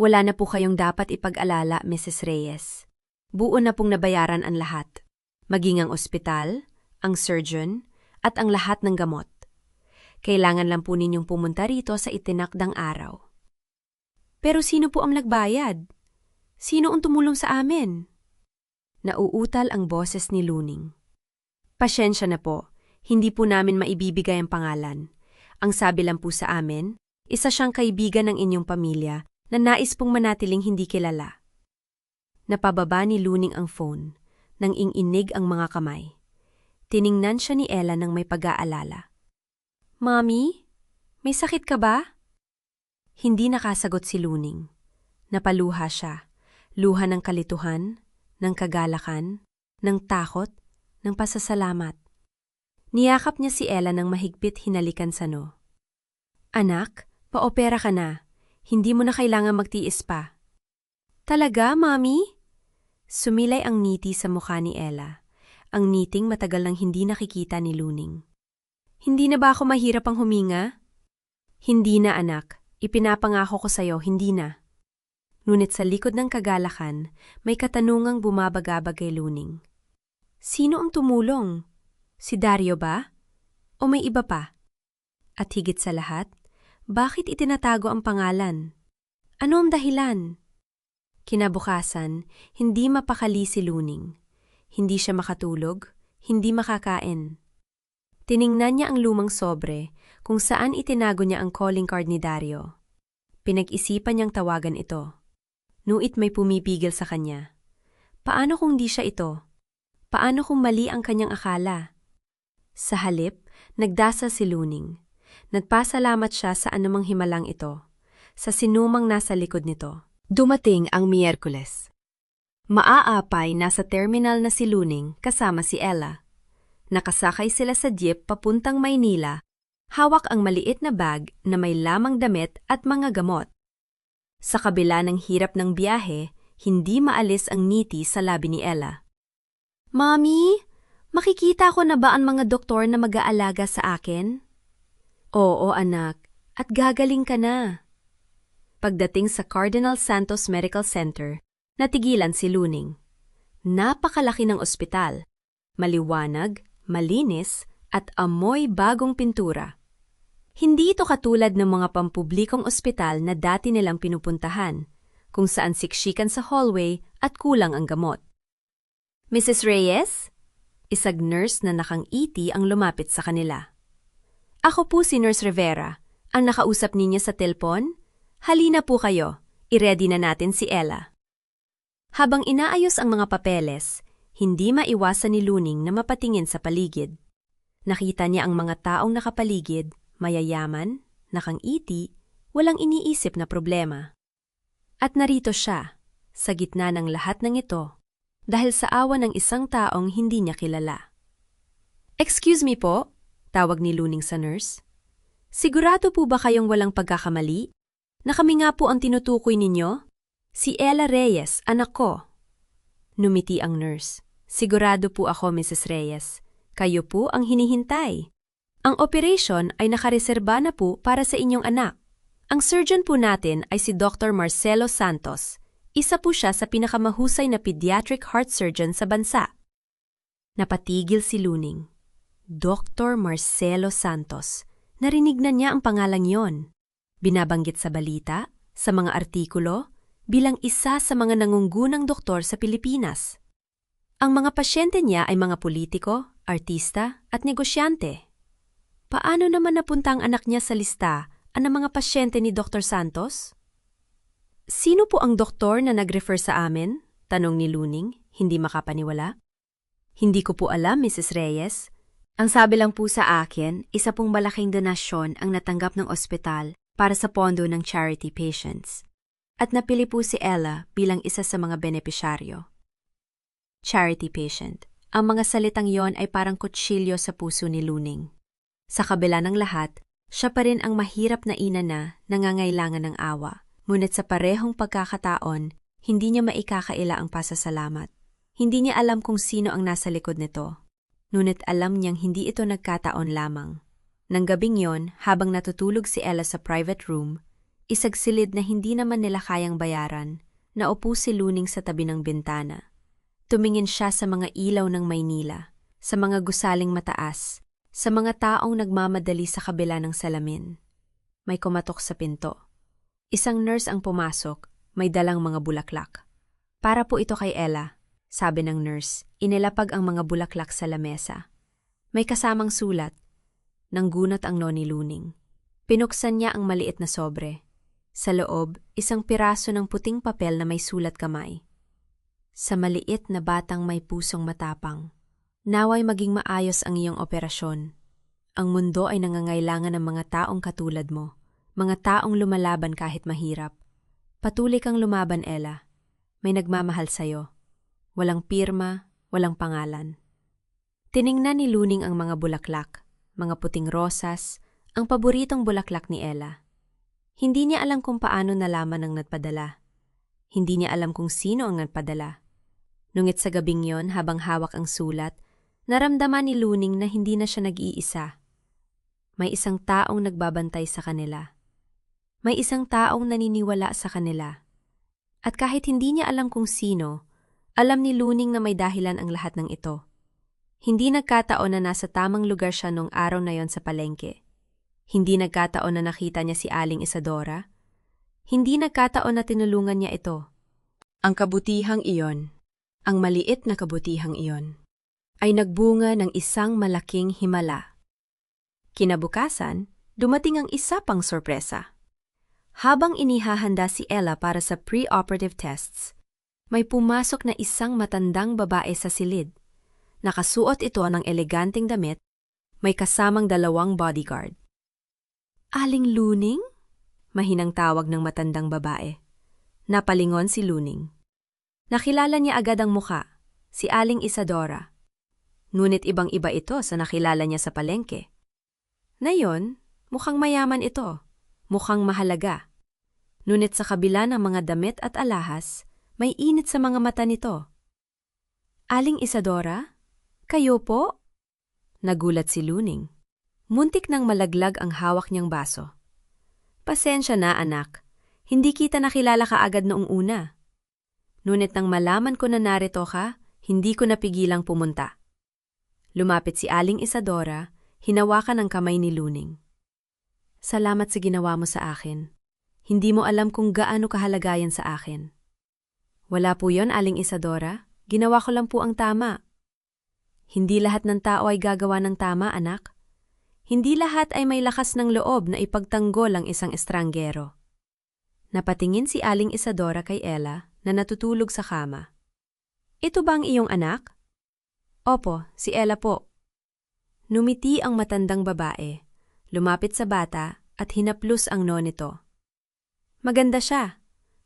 Wala na po kayong dapat ipag-alala, Mrs. Reyes. Buo na pong nabayaran ang lahat. Maging ang ospital, ang surgeon, at ang lahat ng gamot. Kailangan lang po ninyong pumunta rito sa itinakdang araw. Pero sino po ang nagbayad? Sino ang tumulong sa amin? Nauutal ang boses ni Luning. Pasyensya na po, hindi po namin maibibigay ang pangalan. Ang sabi lang po sa amin, isa siyang kaibigan ng inyong pamilya na nais pong manatiling hindi kilala. Napababa ni Luning ang phone, nang ing-inig ang mga kamay. Tiningnan siya ni Ella nang may pag-aalala. Mommy, may sakit ka ba? Hindi nakasagot si Luning. Napaluha siya, luha ng kalituhan, ng kagalakan, ng takot, ng pasasalamat. Niyakap niya si Ella nang mahigpit hinalikan sa no. Anak, paopera ka na. Hindi mo na kailangan magtiis pa. Talaga, Mommy? Sumilay ang ngiti sa mukha ni Ella. Ang ngiting matagal nang hindi nakikita ni Luning. Hindi na ba ako mahirap ang huminga? Hindi na, anak. Ipinapangako ko sa'yo, hindi na. Ngunit sa likod ng kagalakan, may katanungang bumabagabag kay Luning. Sino ang tumulong? Si Dario ba? O may iba pa? At higit sa lahat, bakit itinatago ang pangalan? Ano ang dahilan? Kinabukasan, hindi mapakali si Luning. Hindi siya makatulog, hindi makakain. Tiningnan niya ang lumang sobre kung saan itinago niya ang calling card ni Dario. Pinag-isipan niyang tawagan ito. Nuit may pumipigil sa kanya. Paano kung di siya ito? Paano kung mali ang kanyang akala? Sa halip, nagdasal si Luning. Nagpasalamat siya sa anumang himalang ito, sa sinumang nasa likod nito. Dumating ang Miyerkules. Maaapay nasa terminal na si Luning kasama si Ella. Nakasakay sila sa jeep papuntang Maynila, hawak ang maliit na bag na may lamang damit at mga gamot. Sa kabila ng hirap ng biyahe, hindi maalis ang ngiti sa labi ni Ella. Mommy, makikita ko na ba ang mga doktor na mag-aalaga sa akin? Oo, anak, at gagaling ka na. Pagdating sa Cardinal Santos Medical Center, natigilan si Luning. Napakalaki ng ospital, maliwanag, malinis, at amoy bagong pintura. Hindi ito katulad ng mga pampublikong ospital na dati nilang pinupuntahan, kung saan siksikan sa hallway at kulang ang gamot. Mrs. Reyes? Isang nurse na nakang-iti ang lumapit sa kanila. Ako po si Nurse Rivera, ang nakausap ninyo sa telpon. Halina po kayo, i-ready na natin si Ella. Habang inaayos ang mga papeles, hindi maiwasan ni Luning na mapatingin sa paligid. Nakita niya ang mga taong nakapaligid, mayayaman, nakang-iti, walang iniisip na problema. At narito siya, sa gitna ng lahat ng ito, dahil sa awa ng isang taong hindi niya kilala. Excuse me po, tawag ni Luning sa nurse. Sigurado po ba kayong walang pagkakamali? Na kami nga po ang tinutukoy ninyo? Si Ella Reyes, anak ko. Numiti ang nurse. Sigurado po ako, Mrs. Reyes. Kayo po ang hinihintay. Ang operation ay nakareserba na po para sa inyong anak. Ang surgeon po natin ay si Dr. Marcelo Santos. Isa po siya sa pinakamahusay na pediatric heart surgeon sa bansa. Napatigil si Luning. Dr. Marcelo Santos. Narinig na niya ang pangalang yon. Binabanggit sa balita, sa mga artikulo, bilang isa sa mga nangunggunang doktor sa Pilipinas. Ang mga pasyente niya ay mga politiko, artista at negosyante. Paano naman napunta ang anak niya sa lista ang mga pasyente ni Dr. Santos? Sino po ang doktor na nag-refer sa amin? Tanong ni Luning, hindi makapaniwala. Hindi ko po alam, Mrs. Reyes. Ang sabi lang po sa akin, isa pong malaking donasyon ang natanggap ng ospital para sa pondo ng charity patients. At napili po si Ella bilang isa sa mga benepisyaryo. Charity patient. Ang mga salitang yon ay parang kutsilyo sa puso ni Luning. Sa kabila ng lahat, siya pa rin ang mahirap na ina na nangangailangan ng awa. Ngunit sa parehong pagkakataon, hindi niya maikakaila ang pasasalamat. Hindi niya alam kung sino ang nasa likod nito. Ngunit alam niyang hindi ito nagkataon lamang. Nang gabing yon, habang natutulog si Ella sa private room, Isagsilid na hindi naman nila kayang bayaran, naupo si Luning sa tabi ng bintana. Tumingin siya sa mga ilaw ng Maynila, sa mga gusaling mataas, sa mga taong nagmamadali sa kabila ng salamin. May kumatok sa pinto. Isang nurse ang pumasok, may dalang mga bulaklak. Para po ito kay Ella, sabi ng nurse, inilapag ang mga bulaklak sa lamesa. May kasamang sulat. Nanggunat ang Noni Luning. Pinuksan niya ang maliit na sobre. Sa loob, isang piraso ng puting papel na may sulat kamay. Sa maliit na batang may pusong matapang. Naway maging maayos ang iyong operasyon. Ang mundo ay nangangailangan ng mga taong katulad mo, mga taong lumalaban kahit mahirap. Patuloy kang lumaban, Ella. May nagmamahal sa'yo. Walang pirma, walang pangalan. Tiningnan ni Luning ang mga bulaklak, mga puting rosas, ang paboritong bulaklak ni Ella. Hindi niya alam kung paano nalaman ang nagpadala. Hindi niya alam kung sino ang nagpadala. Nungit sa gabing yon, habang hawak ang sulat, naramdaman ni Luning na hindi na siya nag-iisa. May isang taong nagbabantay sa kanila. May isang taong naniniwala sa kanila. At kahit hindi niya alam kung sino, alam ni Luning na may dahilan ang lahat ng ito. Hindi nagkataon na nasa tamang lugar siya nung araw na yon sa palengke. Hindi nagkataon na nakita niya si Aling Isadora. Hindi nagkataon na tinulungan niya ito. Ang kabutihang iyon, ang maliit na kabutihang iyon, ay nagbunga ng isang malaking himala. Kinabukasan, dumating ang isa pang sorpresa. Habang inihahanda si Ella para sa pre-operative tests, may pumasok na isang matandang babae sa silid. Nakasuot ito ng eleganteng damit, may kasamang 2 bodyguard. Aling Luning? Mahinang tawag ng matandang babae. Napalingon si Luning. Nakilala niya agad ang muka, si Aling Isadora. Ngunit ibang-iba ito sa nakilala niya sa palengke. Ngayon, mukhang mayaman ito, mukhang mahalaga. Ngunit sa kabila ng mga damit at alahas, may init sa mga mata nito. Aling Isadora? Kayo po? Nagulat si Luning. Muntik nang malaglag ang hawak niyang baso. Pasensya na, anak. Hindi kita nakilala kaagad noong una. Ngunit nang malaman ko na narito ka, hindi ko napigilang pumunta. Lumapit si Aling Isadora, hinawakan ang kamay ni Luning. Salamat sa ginawa mo sa akin. Hindi mo alam kung gaano kahalaga yan sa akin. Wala po yon, Aling Isadora. Ginawa ko lang po ang tama. Hindi lahat ng tao ay gagawa ng tama, anak. Hindi lahat ay may lakas ng loob na ipagtanggol ang isang estranggero. Napatingin si Aling Isadora kay Ella na natutulog sa kama. Ito ba ang iyong anak? Opo, si Ella po. Numiti ang matandang babae, lumapit sa bata at hinaplos ang noo nito. Maganda siya.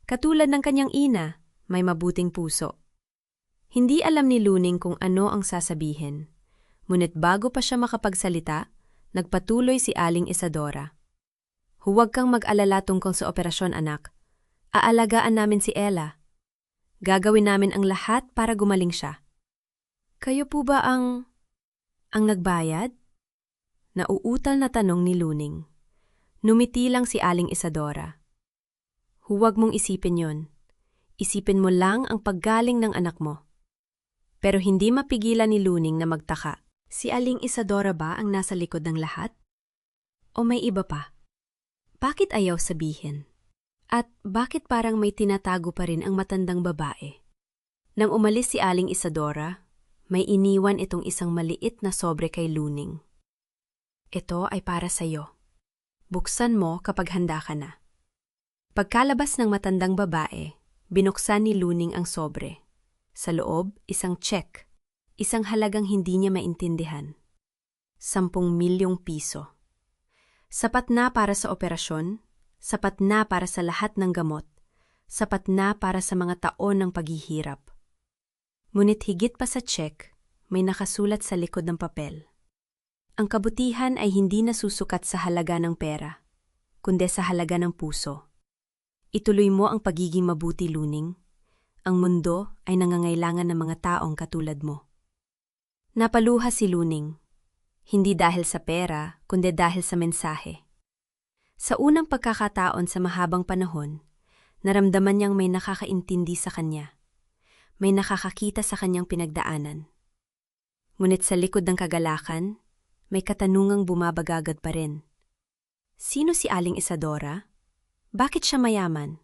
Katulad ng kanyang ina, may mabuting puso. Hindi alam ni Luning kung ano ang sasabihin. Ngunit bago pa siya makapagsalita, nagpatuloy si Aling Isadora. Huwag kang mag-alala tungkol sa operasyon, anak. Aalagaan namin si Ella. Gagawin namin ang lahat para gumaling siya. Kayo po ba ang nagbayad? Nauutal na tanong ni Luning. Numiti lang si Aling Isadora. Huwag mong isipin yon. Isipin mo lang ang paggaling ng anak mo. Pero hindi mapigilan ni Luning na magtaka. Si Aling Isadora ba ang nasa likod ng lahat? O may iba pa? Bakit ayaw sabihin? At bakit parang may tinatago pa rin ang matandang babae? Nang umalis si Aling Isadora, may iniwan itong isang maliit na sobre kay Luning. Ito ay para sa'yo. Buksan mo kapag handa ka na. Pagkalabas ng matandang babae, binuksan ni Luning ang sobre. Sa loob, isang check. Isang halagang hindi niya maintindihan. 10 milyong piso. Sapat na para sa operasyon, sapat na para sa lahat ng gamot, sapat na para sa mga taon ng paghihirap. Ngunit higit pa sa check, may nakasulat sa likod ng papel. Ang kabutihan ay hindi nasusukat sa halaga ng pera, kundi sa halaga ng puso. Ituloy mo ang pagiging mabuti, Luning. Ang mundo ay nangangailangan ng mga taong katulad mo. Napaluha si Luning, hindi dahil sa pera, kundi dahil sa mensahe. Sa unang pagkakataon sa mahabang panahon, naramdaman niyang may nakakaintindi sa kanya. May nakakakita sa kanyang pinagdaanan. Ngunit sa likod ng kagalakan, may katanungang bumabagagad pa rin. Sino si Aling Isadora? Bakit siya mayaman?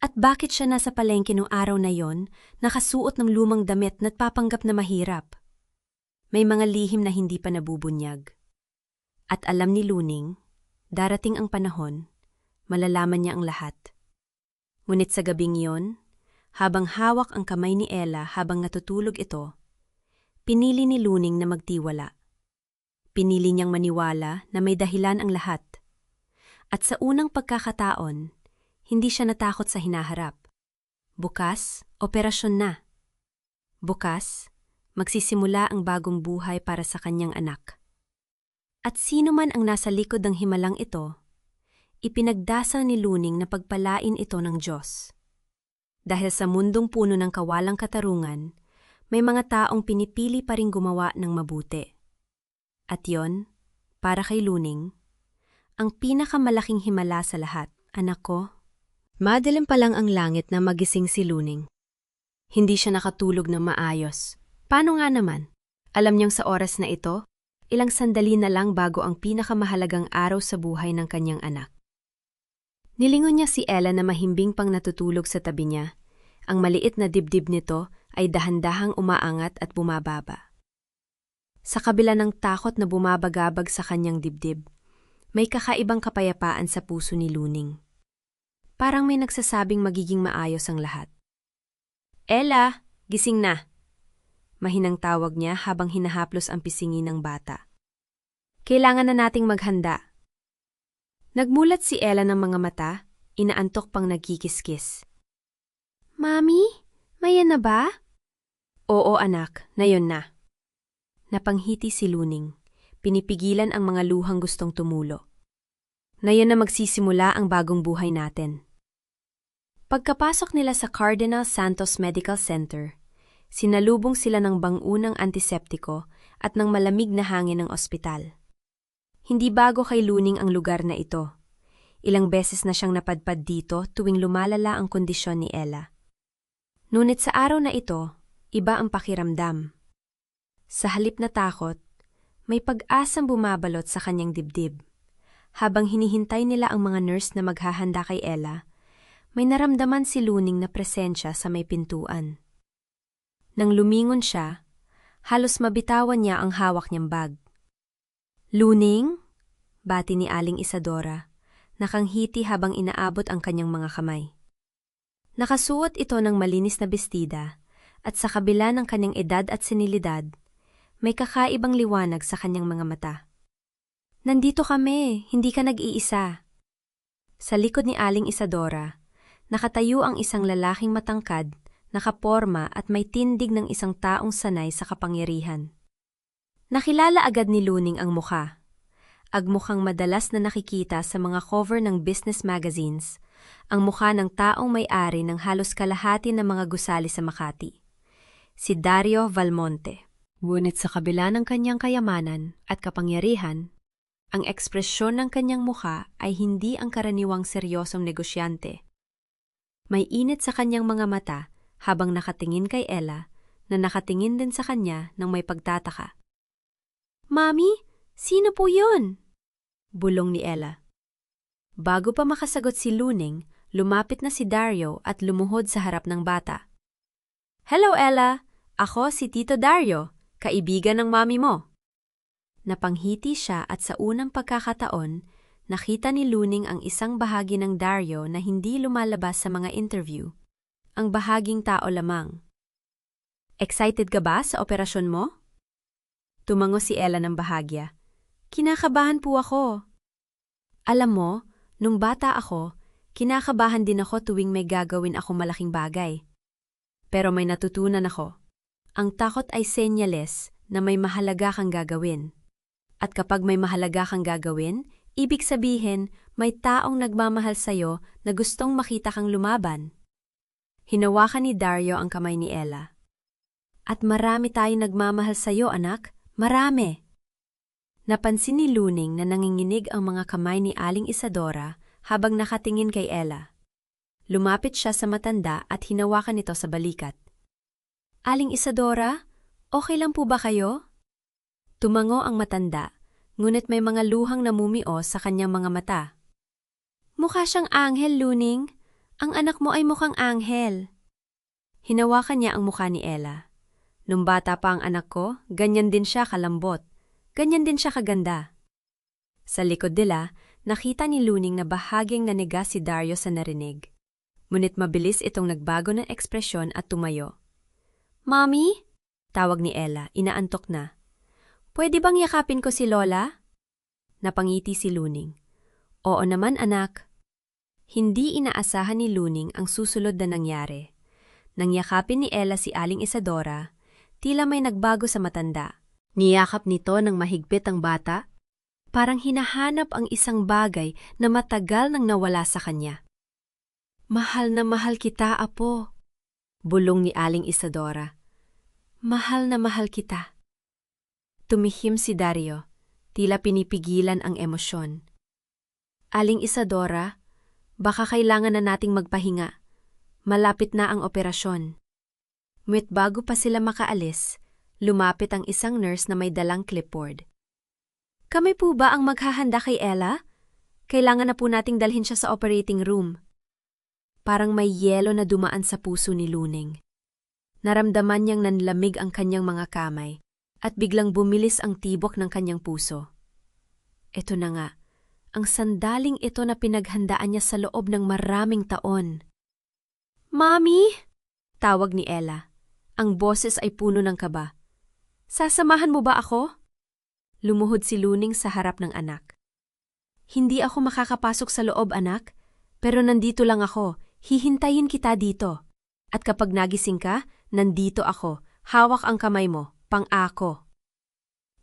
At bakit siya nasa palengke nung araw na yon, nakasuot ng lumang damit na't papanggap na mahirap? May mga lihim na hindi pa nabubunyag. At alam ni Luning, darating ang panahon, malalaman niya ang lahat. Ngunit sa gabing yon, habang hawak ang kamay ni Ella habang natutulog ito, pinili ni Luning na magtiwala. Pinili niyang maniwala na may dahilan ang lahat. At sa unang pagkakataon, hindi siya natakot sa hinaharap. Bukas, operasyon na. Bukas, magsisimula ang bagong buhay para sa kanyang anak. At sino man ang nasa likod ng himalang ito, ipinagdasal ni Luning na pagpalain ito ng Diyos. Dahil sa mundong puno ng kawalang katarungan, may mga taong pinipili pa ring gumawa ng mabuti. At yon, para kay Luning, ang pinakamalaking himala sa lahat. Anak ko, madilim pa lang ang langit na magising si Luning. Hindi siya nakatulog na maayos. Paano nga naman? Alam niyang sa oras na ito, ilang sandali na lang bago ang pinakamahalagang araw sa buhay ng kanyang anak. Nilingon niya si Ella na mahimbing pang natutulog sa tabi niya. Ang maliit na dibdib nito ay dahan-dahang umaangat at bumababa. Sa kabila ng takot na bumabagabag sa kanyang dibdib, may kakaibang kapayapaan sa puso ni Luning. Parang may nagsasabing magiging maayos ang lahat. Ella, gising na! Mahinang tawag niya habang hinahaplos ang pisngi ng bata. Kailangan na nating maghanda. Nagmulat si Ella ng mga mata, inaantok pang nagkikiskis. Mami, mayan na ba? Oo anak, nayon na. Napanghiti si Luning, pinipigilan ang mga luhang gustong tumulo. Nayon na magsisimula ang bagong buhay natin. Pagkapasok nila sa Cardinal Santos Medical Center, sinalubong sila ng bangunang antiseptiko at ng malamig na hangin ng ospital. Hindi bago kay Luning ang lugar na ito. Ilang beses na siyang napadpad dito tuwing lumalala ang kondisyon ni Ella. Ngunit sa araw na ito, iba ang pakiramdam. Sa halip na takot, may pag-asang bumabalot sa kanyang dibdib. Habang hinihintay nila ang mga nurse na maghahanda kay Ella, may naramdaman si Luning na presensya sa may pintuan. Nang lumingon siya, halos mabitawan niya ang hawak niyang bag. Luning? Bati ni Aling Isadora, nakanghiti habang inaabot ang kanyang mga kamay. Nakasuot ito ng malinis na bestida at sa kabila ng kanyang edad at senilidad, may kakaibang liwanag sa kanyang mga mata. Nandito kami, hindi ka nag-iisa. Sa likod ni Aling Isadora, nakatayo ang isang lalaking matangkad, nakaporma at may tindig ng isang taong sanay sa kapangyarihan. Nakilala agad ni Luning ang mukha. Agmukhang madalas na nakikita sa mga cover ng business magazines, ang mukha ng taong may-ari ng halos kalahati ng mga gusali sa Makati. Si Dario Valmonte. Ngunit sa kabila ng kanyang kayamanan at kapangyarihan, ang ekspresyon ng kanyang mukha ay hindi ang karaniwang seryosong negosyante. May init sa kanyang mga mata habang nakatingin kay Ella na nakatingin din sa kanya ng may pagtataka. Mami, sino po yun? Bulong ni Ella. Bago pa makasagot si Luning, lumapit na si Dario at lumuhod sa harap ng bata. Hello Ella, ako si Tito Dario, kaibigan ng mami mo. Napanghiti siya at sa unang pagkakataon, nakita ni Luning ang isang bahagi ng Dario na hindi lumalabas sa mga interview. Ang bahaging tao lamang. Excited ka ba sa operasyon mo? Tumango si Ella ng bahagya. Kinakabahan po ako. Alam mo, nung bata ako, kinakabahan din ako tuwing may gagawin akong malaking bagay. Pero may natutunan ako. Ang takot ay senyales na may mahalaga kang gagawin. At kapag may mahalaga kang gagawin, ibig sabihin may taong nagmamahal sa'yo na gustong makita kang lumaban. Hinawakan ni Dario ang kamay ni Ella. At marami tayong nagmamahal sa'yo, anak. Marami. Napansin ni Luning na nanginginig ang mga kamay ni Aling Isadora habang nakatingin kay Ella. Lumapit siya sa matanda at hinawakan ito sa balikat. Aling Isadora, okay lang po ba kayo? Tumango ang matanda, ngunit may mga luhang namumio sa kanyang mga mata. Mukha siyang anghel, Luning. Ang anak mo ay mukhang anghel. Hinawakan niya ang mukha ni Ella. Nung bata pa ang anak ko, ganyan din siya kalambot. Ganyan din siya kaganda. Sa likod nila, nakita ni Luning na bahagyang naniga si Dario sa narinig. Ngunit mabilis itong nagbago ng ekspresyon at tumayo. Mommy? Tawag ni Ella, inaantok na. Pwede bang yakapin ko si Lola? Napangiti si Luning. Oo naman anak. Hindi inaasahan ni Luning ang susunod na nangyari. Nang yakapin ni Ella si Aling Isadora, tila may nagbago sa matanda. Niyakap nito ng mahigpit ang bata, parang hinahanap ang isang bagay na matagal nang nawala sa kanya. Mahal na mahal kita, apo. Bulong ni Aling Isadora. Mahal na mahal kita. Tumihim si Dario, tila pinipigilan ang emosyon. Aling Isadora, baka kailangan na nating magpahinga. Malapit na ang operasyon. Ngunit bago pa sila makaalis, lumapit ang isang nurse na may dalang clipboard. Kami po ba ang maghahanda kay Ella? Kailangan na po nating dalhin siya sa operating room. Parang may yelo na dumaan sa puso ni Luning. Naramdaman niyang nanlamig ang kanyang mga kamay at biglang bumilis ang tibok ng kanyang puso. Ito na nga, ang sandaling ito na pinaghandaan niya sa loob ng maraming taon. Mommy! Tawag ni Ella. Ang boses ay puno ng kaba. Sasamahan mo ba ako? Lumuhod si Luning sa harap ng anak. Hindi ako makakapasok sa loob, anak. Pero nandito lang ako. Hihintayin kita dito. At kapag nagising ka, nandito ako. Hawak ang kamay mo. Pang-ako.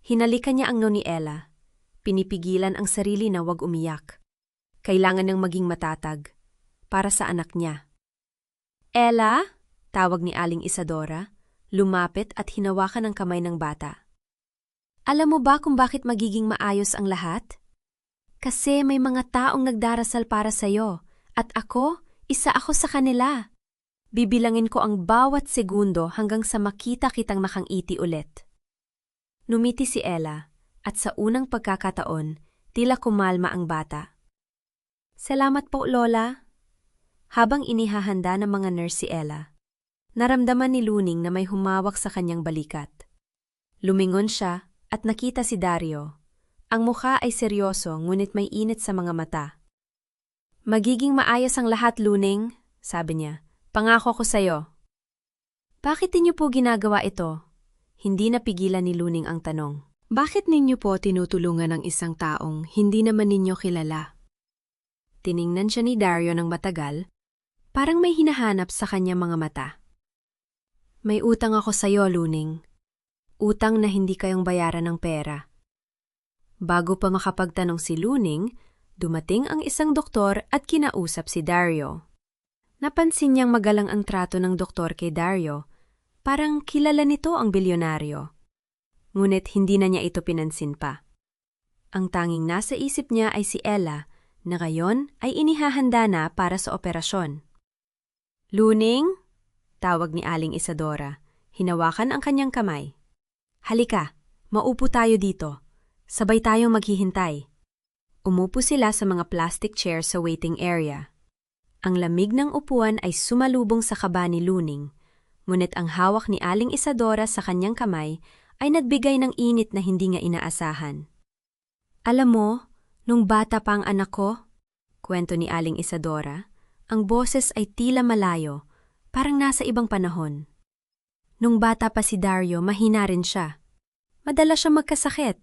Hinalikan niya ang ni Ella. Pinipigilan ang sarili na wag umiyak. Kailangan niyang maging matatag. Para sa anak niya. Ella? Tawag ni Aling Isadora. Lumapit at hinawakan ang kamay ng bata. Alam mo ba kung bakit magiging maayos ang lahat? Kasi may mga taong nagdarasal para sa'yo, at ako, isa ako sa kanila. Bibilangin ko ang bawat segundo hanggang sa makita kitang nakangiti ulit. Numiti si Ella, at sa unang pagkakataon, tila kumalma ang bata. Salamat po, Lola. Habang inihahanda ng mga nurse si Ella, naramdaman ni Luning na may humawak sa kanyang balikat. Lumingon siya at nakita si Dario. Ang mukha ay seryoso ngunit may init sa mga mata. Magiging maayos ang lahat, Luning, sabi niya. Pangako ko sa'yo. Bakit ninyo po ginagawa ito? Hindi napigilan ni Luning ang tanong. Bakit ninyo po tinutulungan ang isang taong hindi naman ninyo kilala? Tiningnan siya ni Dario ng matagal, parang may hinahanap sa kanyang mga mata. May utang ako sa'yo, Luning. Utang na hindi kayong bayaran ng pera. Bago pa makapagtanong si Luning, dumating ang isang doktor at kinausap si Dario. Napansin niyang magalang ang trato ng doktor kay Dario. Parang kilala nito ang bilyonaryo. Ngunit hindi na niya ito pinansin pa. Ang tanging nasa isip niya ay si Ella, na ngayon ay inihahanda na para sa operasyon. Luning? Tawag ni Aling Isadora. Hinawakan ang kanyang kamay. Halika, maupo tayo dito. Sabay tayong maghihintay. Umupo sila sa mga plastic chairs sa waiting area. Ang lamig ng upuan ay sumalubong sa kaba ni Luning, ngunit ang hawak ni Aling Isadora sa kanyang kamay ay nagbigay ng init na hindi nga inaasahan. Alam mo, nung bata pa ang anak ko, kwento ni Aling Isadora, ang boses ay tila malayo, parang nasa ibang panahon. Nung bata pa si Dario, mahina rin siya. Madalas siya magkasakit.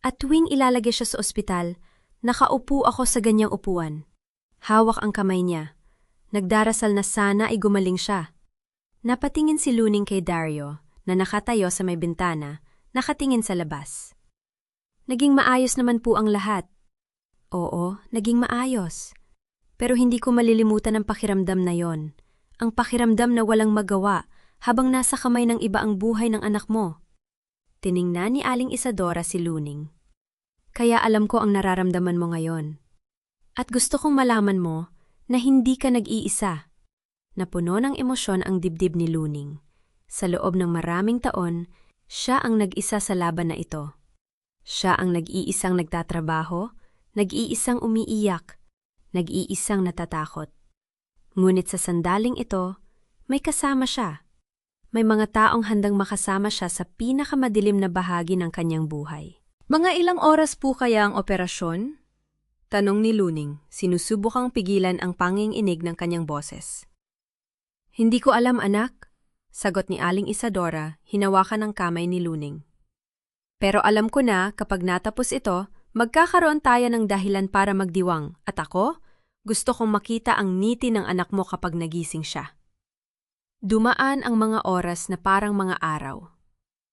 At tuwing ilalagay siya sa ospital, nakaupo ako sa ganyang upuan. Hawak ang kamay niya. Nagdarasal na sana ay gumaling siya. Napatingin si Luning kay Dario na nakatayo sa may bintana, nakatingin sa labas. Naging maayos naman po ang lahat. Oo, naging maayos. Pero hindi ko malilimutan ang pakiramdam na yon. Ang pakiramdam na walang magawa habang nasa kamay ng iba ang buhay ng anak mo. Tiningnan ni Aling Isadora si Luning. Kaya alam ko ang nararamdaman mo ngayon. At gusto kong malaman mo na hindi ka nag-iisa. Napuno ng emosyon ang dibdib ni Luning. Sa loob ng maraming taon, siya ang nag-isa sa laban na ito. Siya ang nag-iisang nagtatrabaho, nag-iisang umiiyak, nag-iisang natatakot. Ngunit sa sandaling ito, may kasama siya. May mga taong handang makasama siya sa pinakamadilim na bahagi ng kanyang buhay. Mga ilang oras po kaya ang operasyon? Tanong ni Luning, sinusubukang pigilan ang panginginig ng kanyang boses. Hindi ko alam, anak, sagot ni Aling Isadora, hinawakan ng kamay ni Luning. Pero alam ko na kapag natapos ito, magkakaroon tayo ng dahilan para magdiwang at ako, gusto kong makita ang ngiti ng anak mo kapag nagising siya. Dumaan ang mga oras na parang mga araw.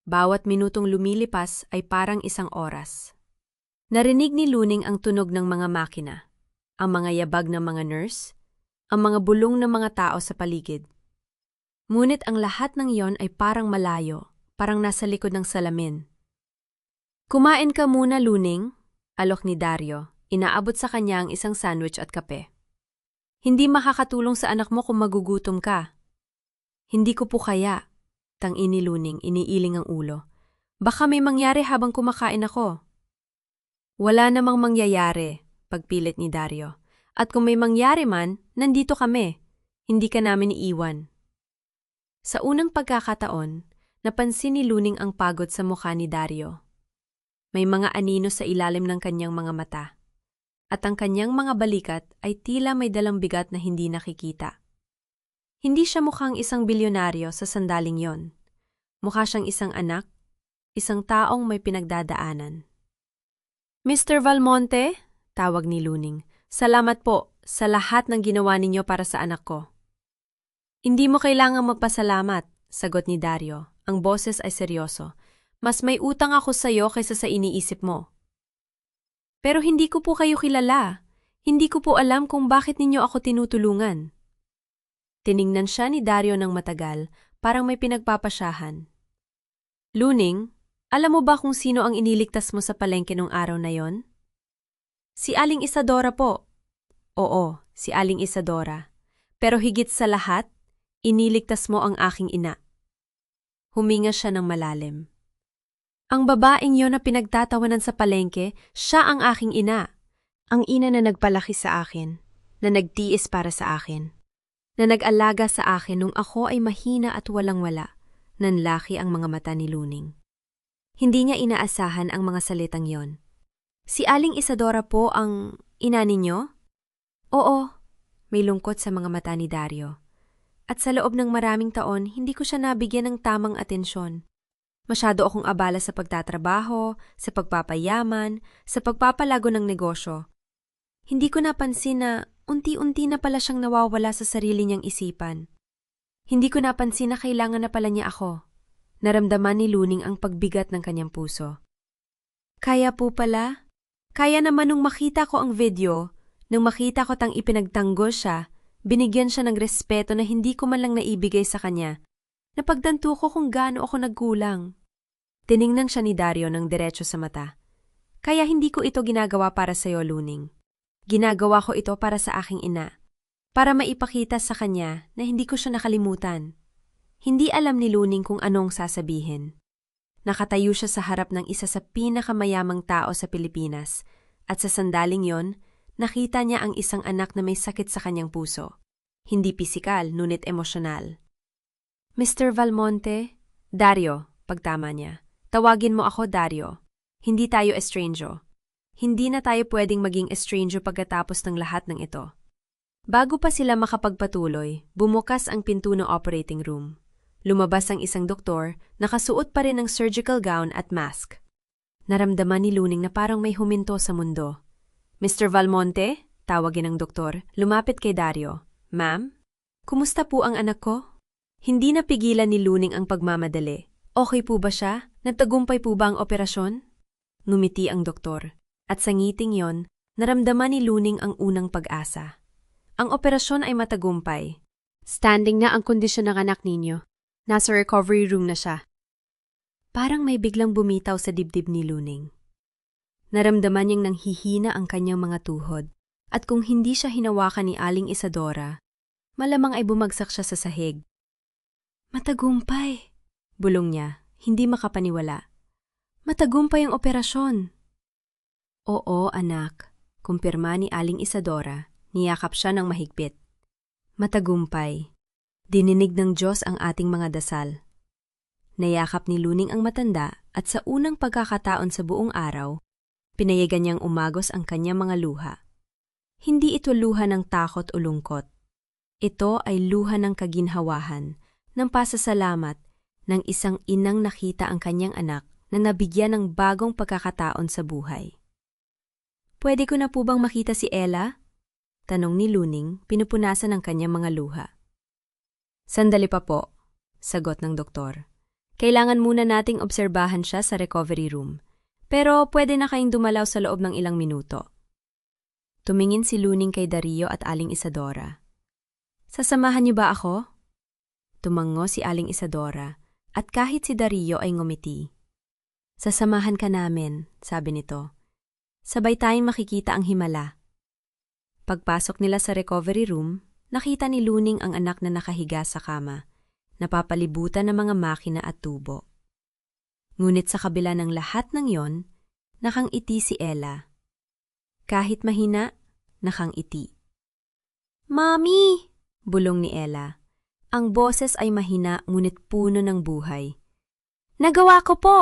Bawat minutong lumilipas ay parang isang oras. Narinig ni Luning ang tunog ng mga makina, ang mga yabag ng mga nurse, ang mga bulong ng mga tao sa paligid. Ngunit ang lahat ng yon ay parang malayo, parang nasa likod ng salamin. Kumain ka muna, Luning, alok ni Dario, inaabot sa kanya ang isang sandwich at kape. Hindi makakatulong sa anak mo kung magugutom ka. Hindi ko po kaya, tangin ni Luning, iniiling ang ulo. Baka may mangyari habang kumakain ako. Wala namang mangyayari, pagpilit ni Dario. At kung may mangyari man, nandito kami. Hindi ka namin iiwan. Sa unang pagkakataon, napansin ni Luning ang pagod sa mukha ni Dario. May mga anino sa ilalim ng kanyang mga mata. At ang kanyang mga balikat ay tila may dalang bigat na hindi nakikita. Hindi siya mukhang isang bilyonaryo sa sandaling yon. Mukha siyang isang anak, isang taong may pinagdadaanan. Mr. Valmonte, tawag ni Luning, salamat po sa lahat ng ginawa ninyo para sa anak ko. Hindi mo kailangang magpasalamat, sagot ni Dario. Ang boses ay seryoso. Mas may utang ako sa iyo kaysa sa iniisip mo. Pero hindi ko po kayo kilala. Hindi ko po alam kung bakit ninyo ako tinutulungan. Tiningnan siya ni Dario ng matagal, parang may pinagpapasyahan. Luning, alam mo ba kung sino ang iniligtas mo sa palengke nung araw na yon? Si Aling Isadora po. Oo, si Aling Isadora. Pero higit sa lahat, iniligtas mo ang aking ina. Huminga siya ng malalim. Ang babaeng yon na pinagtatawanan sa palengke, siya ang aking ina. Ang ina na nagpalaki sa akin, na nagtiis para sa akin. Na nag-alaga sa akin nung ako ay mahina at walang-wala, nanlaki ang mga mata ni Luning. Hindi niya inaasahan ang mga salitang yon. Si Aling Isadora po ang ina ninyo? Oo, may lungkot sa mga mata ni Dario. At sa loob ng maraming taon, hindi ko siya nabigyan ng tamang atensyon. Masyado akong abala sa pagtatrabaho, sa pagpapayaman, sa pagpapalago ng negosyo. Hindi ko napansin na unti-unti na pala siyang nawawala sa sarili niyang isipan. Hindi ko napansin na kailangan na pala niya ako. Naramdaman ni Luning ang pagbigat ng kanyang puso. Kaya po pala? Kaya naman nung makita ko ang video, nung makita ko tang ipinagtanggol siya, binigyan siya ng respeto na hindi ko man lang naibigay sa kanya. Napagtanto ko kung gaano ako nagkulang. Tiningnan siya ni Dario ng diretso sa mata. Kaya hindi ko ito ginagawa para sa'yo, Luning. Ginagawa ko ito para sa aking ina. Para maipakita sa kanya na hindi ko siya nakalimutan. Hindi alam ni Luning kung anong sasabihin. Nakatayo siya sa harap ng isa sa pinakamayamang tao sa Pilipinas at sa sandaling yon, nakita niya ang isang anak na may sakit sa kanyang puso. Hindi pisikal, ngunit emosyonal. Mr. Valmonte, Dario, pagtama niya. Tawagin mo ako Dario. Hindi tayo estrangero. Hindi na tayo pwedeng maging estrangero pagkatapos ng lahat ng ito. Bago pa sila makapagpatuloy, bumukas ang pinto ng operating room. Lumabas ang isang doktor, nakasuot pa rin ng surgical gown at mask. Naramdaman ni Luning na parang may huminto sa mundo. Mr. Valmonte, tawagin ng doktor, lumapit kay Dario. Ma'am, kumusta po ang anak ko? Hindi napigilan ni Luning ang pagmamadali. Okay po ba siya? Nagtagumpay po ba ang operasyon? Ngumiti ang doktor. At sa ngiting yon, naramdaman ni Luning ang unang pag-asa. Ang operasyon ay matagumpay. Standing na ang kondisyon ng anak ninyo. Nasa recovery room na siya. Parang may biglang bumitaw sa dibdib ni Luning. Naramdaman niyang nanghihina ang kanyang mga tuhod, at kung hindi siya hinawakan ni Aling Isadora, malamang ay bumagsak siya sa sahig. Matagumpay, bulong niya, hindi makapaniwala. Matagumpay ang operasyon. Oo, anak, kumpirma ni Aling Isadora, niyakap siya ng mahigpit. Matagumpay. Dininig ng Diyos ang ating mga dasal. Nayakap ni Luning ang matanda at sa unang pagkakataon sa buong araw, pinayagan niyang umagos ang kanyang mga luha. Hindi ito luha ng takot o lungkot. Ito ay luha ng kaginhawahan, ng pasasalamat, ng isang inang nakita ang kanyang anak na nabigyan ng bagong pagkakataon sa buhay. Pwede ko na po bang makita si Ella? Tanong ni Luning, pinupunasan ang kanyang mga luha. Sandali pa po, sagot ng doktor. Kailangan muna nating obserbahan siya sa recovery room. Pero pwede na kayong dumalaw sa loob ng ilang minuto. Tumingin si Luning kay Dario at Aling Isadora. Sasamahan niyo ba ako? Tumango si Aling Isadora at kahit si Dario ay ngumiti. Sasamahan ka namin, sabi nito. Sabay tayong makikita ang himala. Pagpasok nila sa recovery room, nakita ni Luning ang anak na nakahiga sa kama, napapalibutan ng mga makina at tubo. Ngunit sa kabila ng lahat ng yon, nakangiti si Ella. Kahit mahina, nakangiti. Mami! Bulong ni Ella. Ang boses ay mahina ngunit puno ng buhay. Nagawa ko po!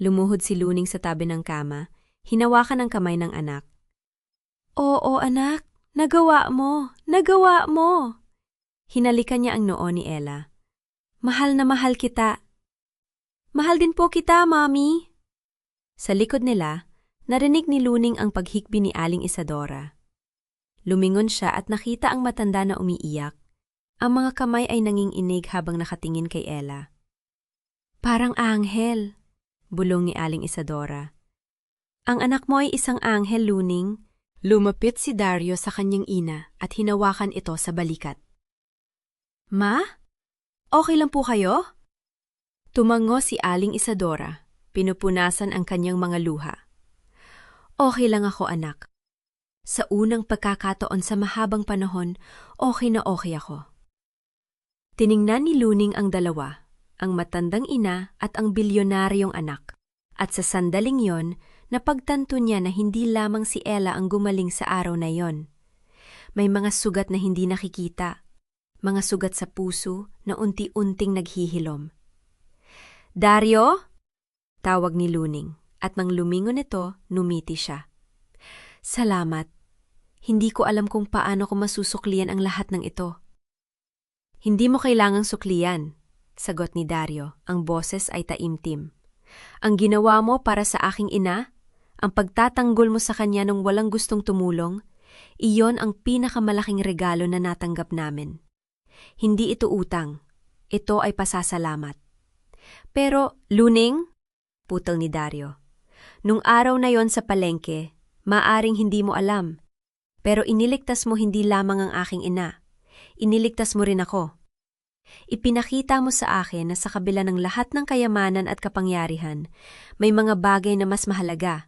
Lumuhod si Luning sa tabi ng kama, hinawakan ang kamay ng anak. Oo anak, nagawa mo! Nagawa mo! Hinalikan niya ang noo ni Ella. Mahal na mahal kita. Mahal din po kita, Mami. Sa likod nila, narinig ni Luning ang paghikbi ni Aling Isadora. Lumingon siya at nakita ang matanda na umiiyak. Ang mga kamay ay nanginginig habang nakatingin kay Ella. Parang anghel, bulong ni Aling Isadora. Ang anak mo ay isang anghel, Luning. Lumapit si Dario sa kanyang ina at hinawakan ito sa balikat. Ma? Okay lang po kayo? Tumango si Aling Isadora, pinupunasan ang kanyang mga luha. Okay lang ako, anak. Sa unang pagkakataon sa mahabang panahon, okay na okay ako. Tiningnan ni Luning ang dalawa, ang matandang ina at ang bilyonaryong anak. At sa sandaling yon, napagtanto niya na hindi lamang si Ella ang gumaling sa araw na yon. May mga sugat na hindi nakikita, mga sugat sa puso na unti-unting naghihilom. Dario? Tawag ni Luning, at nang lumingon ito, numiti siya. Salamat. Hindi ko alam kung paano ko masusuklian ang lahat ng ito. Hindi mo kailangang suklian, sagot ni Dario, ang boses ay taimtim. Ang ginawa mo para sa aking ina, ang pagtatanggol mo sa kanya nung walang gustong tumulong, iyon ang pinakamalaking regalo na natanggap namin. Hindi ito utang, ito ay pasasalamat. Pero, Luning, putol ni Dario, nung araw na yon sa palengke, maaring hindi mo alam, pero iniligtas mo hindi lamang ang aking ina, iniligtas mo rin ako. Ipinakita mo sa akin na sa kabila ng lahat ng kayamanan at kapangyarihan, may mga bagay na mas mahalaga,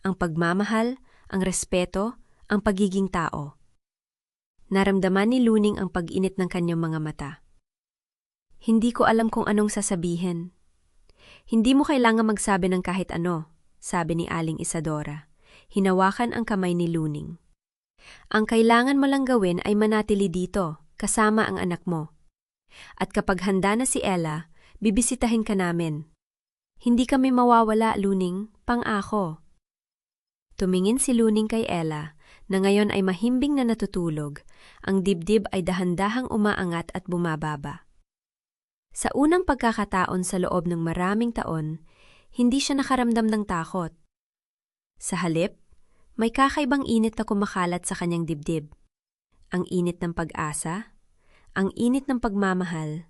ang pagmamahal, ang respeto, ang pagiging tao. Naramdaman ni Luning ang pag-init ng kanyang mga mata. Hindi ko alam kung anong sasabihin. Hindi mo kailangan magsabi ng kahit ano, sabi ni Aling Isadora. Hinawakan ang kamay ni Luning. Ang kailangan mo lang gawin ay manatili dito, kasama ang anak mo. At kapag handa na si Ella, bibisitahin ka namin. Hindi kami mawawala, Luning, pang-ako. Tumingin si Luning kay Ella, na ngayon ay mahimbing na natutulog. Ang dibdib ay dahan-dahang umaangat at bumababa. Sa unang pagkakataon sa loob ng maraming taon, hindi siya nakaramdam ng takot. Sa halip, may kakaibang init na kumakalat sa kanyang dibdib. Ang init ng pag-asa, ang init ng pagmamahal,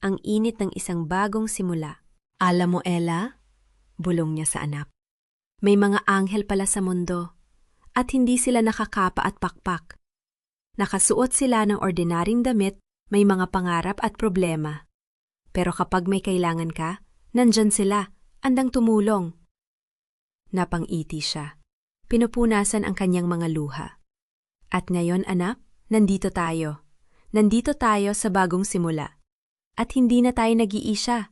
ang init ng isang bagong simula. Alam mo, Ella, bulong niya sa anak, may mga anghel pala sa mundo at hindi sila nakakapa at pakpak. Nakasuot sila ng ordinaryong damit, may mga pangarap at problema. Pero kapag may kailangan ka, nandyan sila, andang tumulong. Napangiti siya. Pinupunasan ang kanyang mga luha. At ngayon anak, nandito tayo. Nandito tayo sa bagong simula. At hindi na tayo nag-iisa.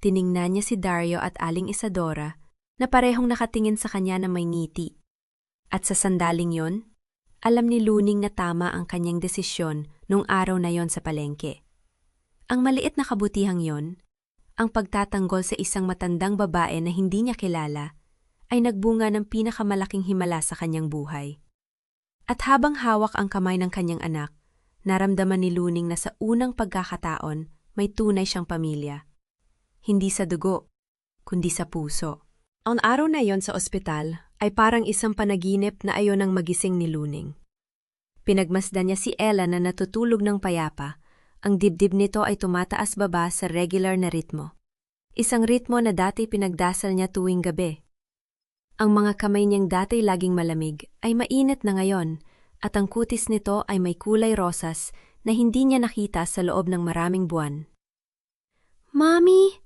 Tiningnan niya si Dario at Aling Isadora na parehong nakatingin sa kanya na may ngiti. At sa sandaling yon, alam ni Luning na tama ang kanyang desisyon nung araw na yon sa palengke. Ang maliit na kabutihang yon, ang pagtatanggol sa isang matandang babae na hindi niya kilala, ay nagbunga ng pinakamalaking himala sa kanyang buhay. At habang hawak ang kamay ng kanyang anak, naramdaman ni Luning na sa unang pagkakataon may tunay siyang pamilya. Hindi sa dugo, kundi sa puso. Ang araw na yon sa ospital ay parang isang panaginip na ayaw nang magising ni Luning. Pinagmasdan niya si Ella na natutulog ng payapa. Ang dibdib nito ay tumataas baba sa regular na ritmo. Isang ritmo na dati pinagdasal niya tuwing gabi. Ang mga kamay niyang dati laging malamig ay mainit na ngayon at ang kutis nito ay may kulay rosas na hindi niya nakita sa loob ng maraming buwan. "Mami!"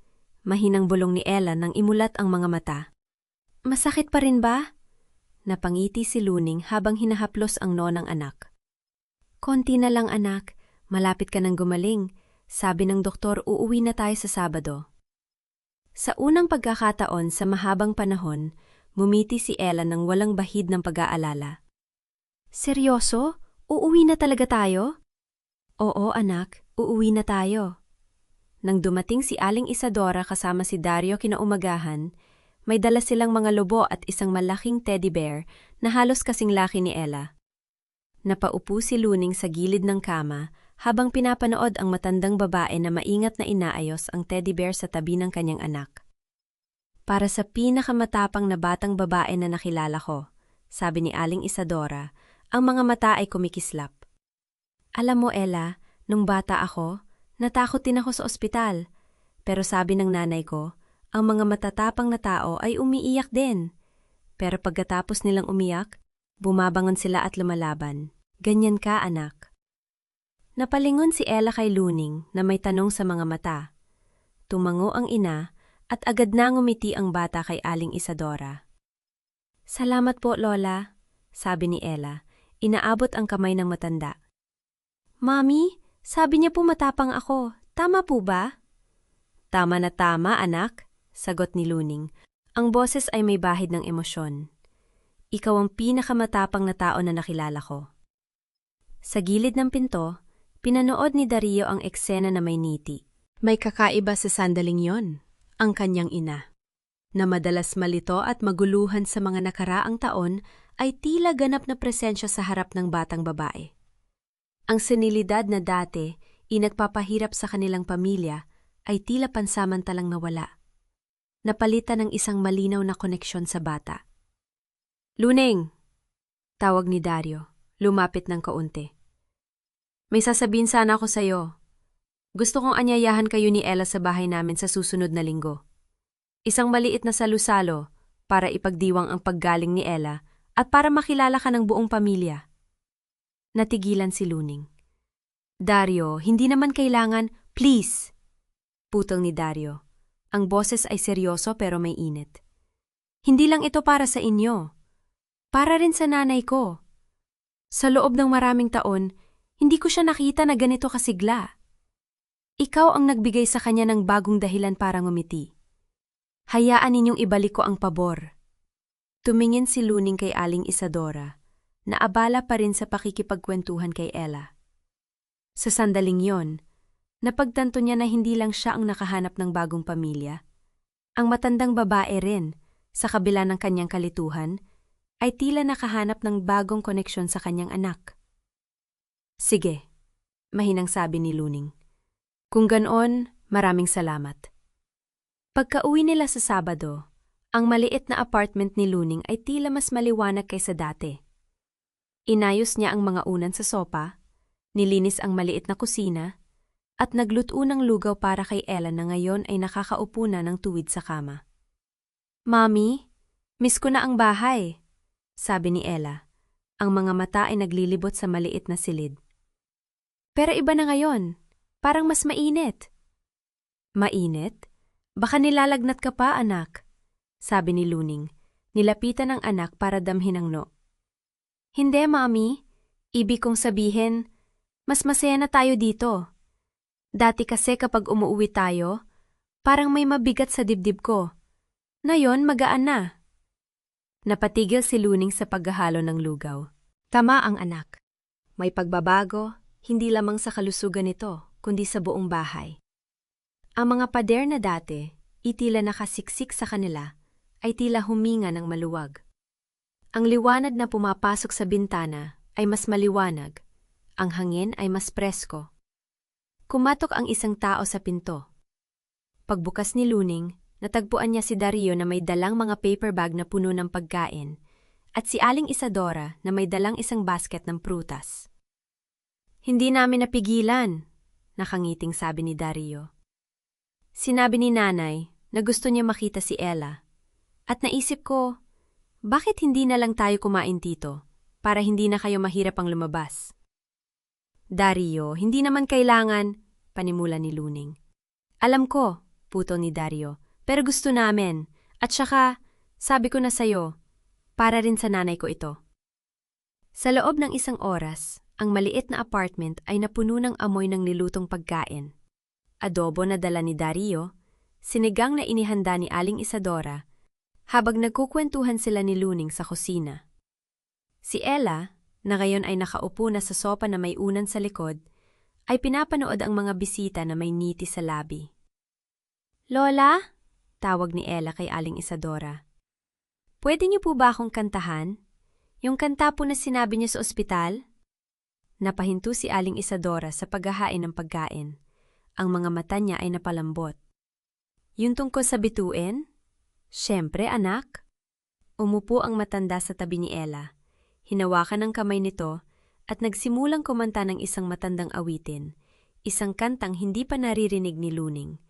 Mahinang bulong ni Ella nang imulat ang mga mata. "Masakit pa rin ba?" Napangiti si Luning habang hinahaplos ang noo ng anak. "Konti na lang anak, malapit ka nang gumaling. Sabi ng doktor uuwi na tayo sa Sabado." Sa unang pagkakataon sa mahabang panahon, mumiti si Ella nang walang bahid ng pag-aalala. "Seryoso? Uuwi na talaga tayo?" "Oo anak, uuwi na tayo." Nang dumating si Aling Isadora kasama si Dario kinaumagahan, may dala silang mga lobo at isang malaking teddy bear na halos kasing laki ni Ella. Napaupo si Luning sa gilid ng kama habang pinapanood ang matandang babae na maingat na inaayos ang teddy bear sa tabi ng kanyang anak. "Para sa pinakamatapang na batang babae na nakilala ko," sabi ni Aling Isadora, ang mga mata ay kumikislap. "Alam mo Ella, nung bata ako, natakot din ako sa ospital. Pero sabi ng nanay ko, ang mga matatapang na tao ay umiiyak din. Pero pagkatapos nilang umiyak, bumabangon sila at lumalaban. Ganyan ka anak." Napalingon si Ella kay Luning na may tanong sa mga mata. Tumango ang ina at agad na ngumiti ang bata kay Aling Isadora. "Salamat po Lola," sabi ni Ella. Inaabot ang kamay ng matanda. "Mami, sabi niya po matapang ako. Tama po ba?" "Tama na tama, anak," sagot ni Luning. Ang boses ay may bahid ng emosyon. "Ikaw ang pinakamatapang na tao na nakilala ko." Sa gilid ng pinto, pinanood ni Dario ang eksena na may ngiti. May kakaiba sa sandaling yon, ang kanyang ina, na madalas malito at maguluhan sa mga nakaraang taon ay tila ganap na presensya sa harap ng batang babae. Ang senilidad na dati inagpapahirap sa kanilang pamilya ay tila pansamantalang nawala. Napalitan ng isang malinaw na koneksyon sa bata. "Luning!" tawag ni Dario, lumapit ng kaunti. "May sasabihin sana ako sa'yo. Gusto kong anyayahan kayo ni Ella sa bahay namin sa susunod na linggo. Isang maliit na salusalo para ipagdiwang ang paggaling ni Ella at para makilala ka ng buong pamilya." Natigilan si Luning. "Dario, hindi naman kailangan, please!" Putol ni Dario. Ang boses ay seryoso pero may init. "Hindi lang ito para sa inyo. Para rin sa nanay ko. Sa loob ng maraming taon, hindi ko siya nakita na ganito kasigla. Ikaw ang nagbigay sa kanya ng bagong dahilan para ngumiti. Hayaan ninyong ibalik ko ang pabor." Tumingin si Luning kay Aling Isadora, na abala pa rin sa pakikipagkwentuhan kay Ella. Sa sandaling yon, napagtanto niya na hindi lang siya ang nakahanap ng bagong pamilya. Ang matandang babae rin, sa kabila ng kanyang kalituhan, ay tila nakahanap ng bagong koneksyon sa kanyang anak. "Sige," mahinang sabi ni Luning. "Kung ganoon, maraming salamat." Pagka-uwi nila sa Sabado, ang maliit na apartment ni Luning ay tila mas maliwanag kaysa dati. Inayos niya ang mga unan sa sopa, nilinis ang maliit na kusina, at nagluto ng lugaw para kay Ella na ngayon ay nakakaupo na ng tuwid sa kama. "Mami, miss ko na ang bahay," sabi ni Ella. Ang mga mata ay naglilibot sa maliit na silid. "Pero iba na ngayon, parang mas mainit." "Mainit? Baka nilalagnat ka pa, anak," sabi ni Luning. Nilapitan ng anak para damhin ang no. Hindi, Mami. Ibig kong sabihin, mas masaya na tayo dito. Dati kasi kapag umuwi tayo, parang may mabigat sa dibdib ko. Ngayon, magaan na. Napatigil si Luning sa paghahalo ng lugaw. Tama ang anak. May pagbabago, hindi lamang sa kalusugan nito, kundi sa buong bahay. Ang mga pader na dati, itila nakasiksik sa kanila, ay tila huminga ng maluwag. Ang liwanag na pumapasok sa bintana ay mas maliwanag. Ang hangin ay mas presko. Kumatok ang isang tao sa pinto. Pagbukas ni Luning, natagpuan niya si Dario na may dalang mga paper bag na puno ng pagkain at si Aling Isadora na may dalang isang basket ng prutas. Hindi namin napigilan, nakangiting sabi ni Dario. Sinabi ni Nanay na gusto niya makita si Ella at naisip ko, bakit hindi na lang tayo kumain dito para hindi na kayo mahirap ang lumabas? Dario, hindi naman kailangan, panimula ni Luning. Alam ko, putol ni Dario, pero gusto namin. At saka, sabi ko na sa'yo, para rin sa nanay ko ito. Sa loob ng isang oras, ang maliit na apartment ay napuno ng amoy ng nilutong pagkain. Adobo na dala ni Dario, sinigang na inihanda ni Aling Isadora, habang nagkukwentuhan sila ni Luning sa kusina. Si Ella, na ngayon ay nakaupo na sa sopa na may unan sa likod, ay pinapanood ang mga bisita na may ngiti sa labi. Lola? Tawag ni Ella kay Aling Isadora. Pwede niyo po ba akong kantahan? Yung kanta po na sinabi niyo sa ospital? Napahinto si Aling Isadora sa paghahain ng pagkain. Ang mga mata niya ay napalambot. Yung tungkol sa bituin? Siyempre, anak. Umupo ang matanda sa tabi ni Ella. Hinawakan ang kamay nito at nagsimulang kumanta ng isang matandang awitin, isang kantang hindi pa naririnig ni Luning,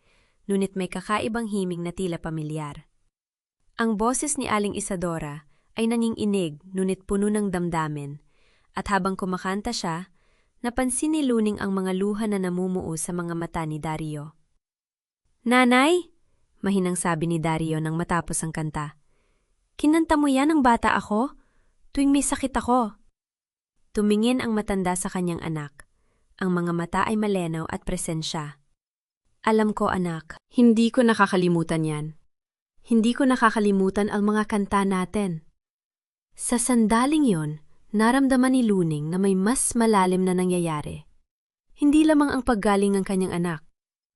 ngunit may kakaibang himig na tila pamilyar. Ang boses ni Aling Isadora ay nanginginig ngunit puno ng damdamin, at habang kumakanta siya, napansin ni Luning ang mga luha na namumuo sa mga mata ni Dario. Nanay! Mahinang sabi ni Dario nang matapos ang kanta. Kinanta mo yan ng bata ako? Tuwing may sakit ako. Tumingin ang matanda sa kanyang anak. Ang mga mata ay malenaw at presensya. Alam ko, anak, hindi ko nakakalimutan yan. Hindi ko nakakalimutan ang mga kanta natin. Sa sandaling yon, naramdaman ni Luning na may mas malalim na nangyayari. Hindi lamang ang paggaling ng kanyang anak,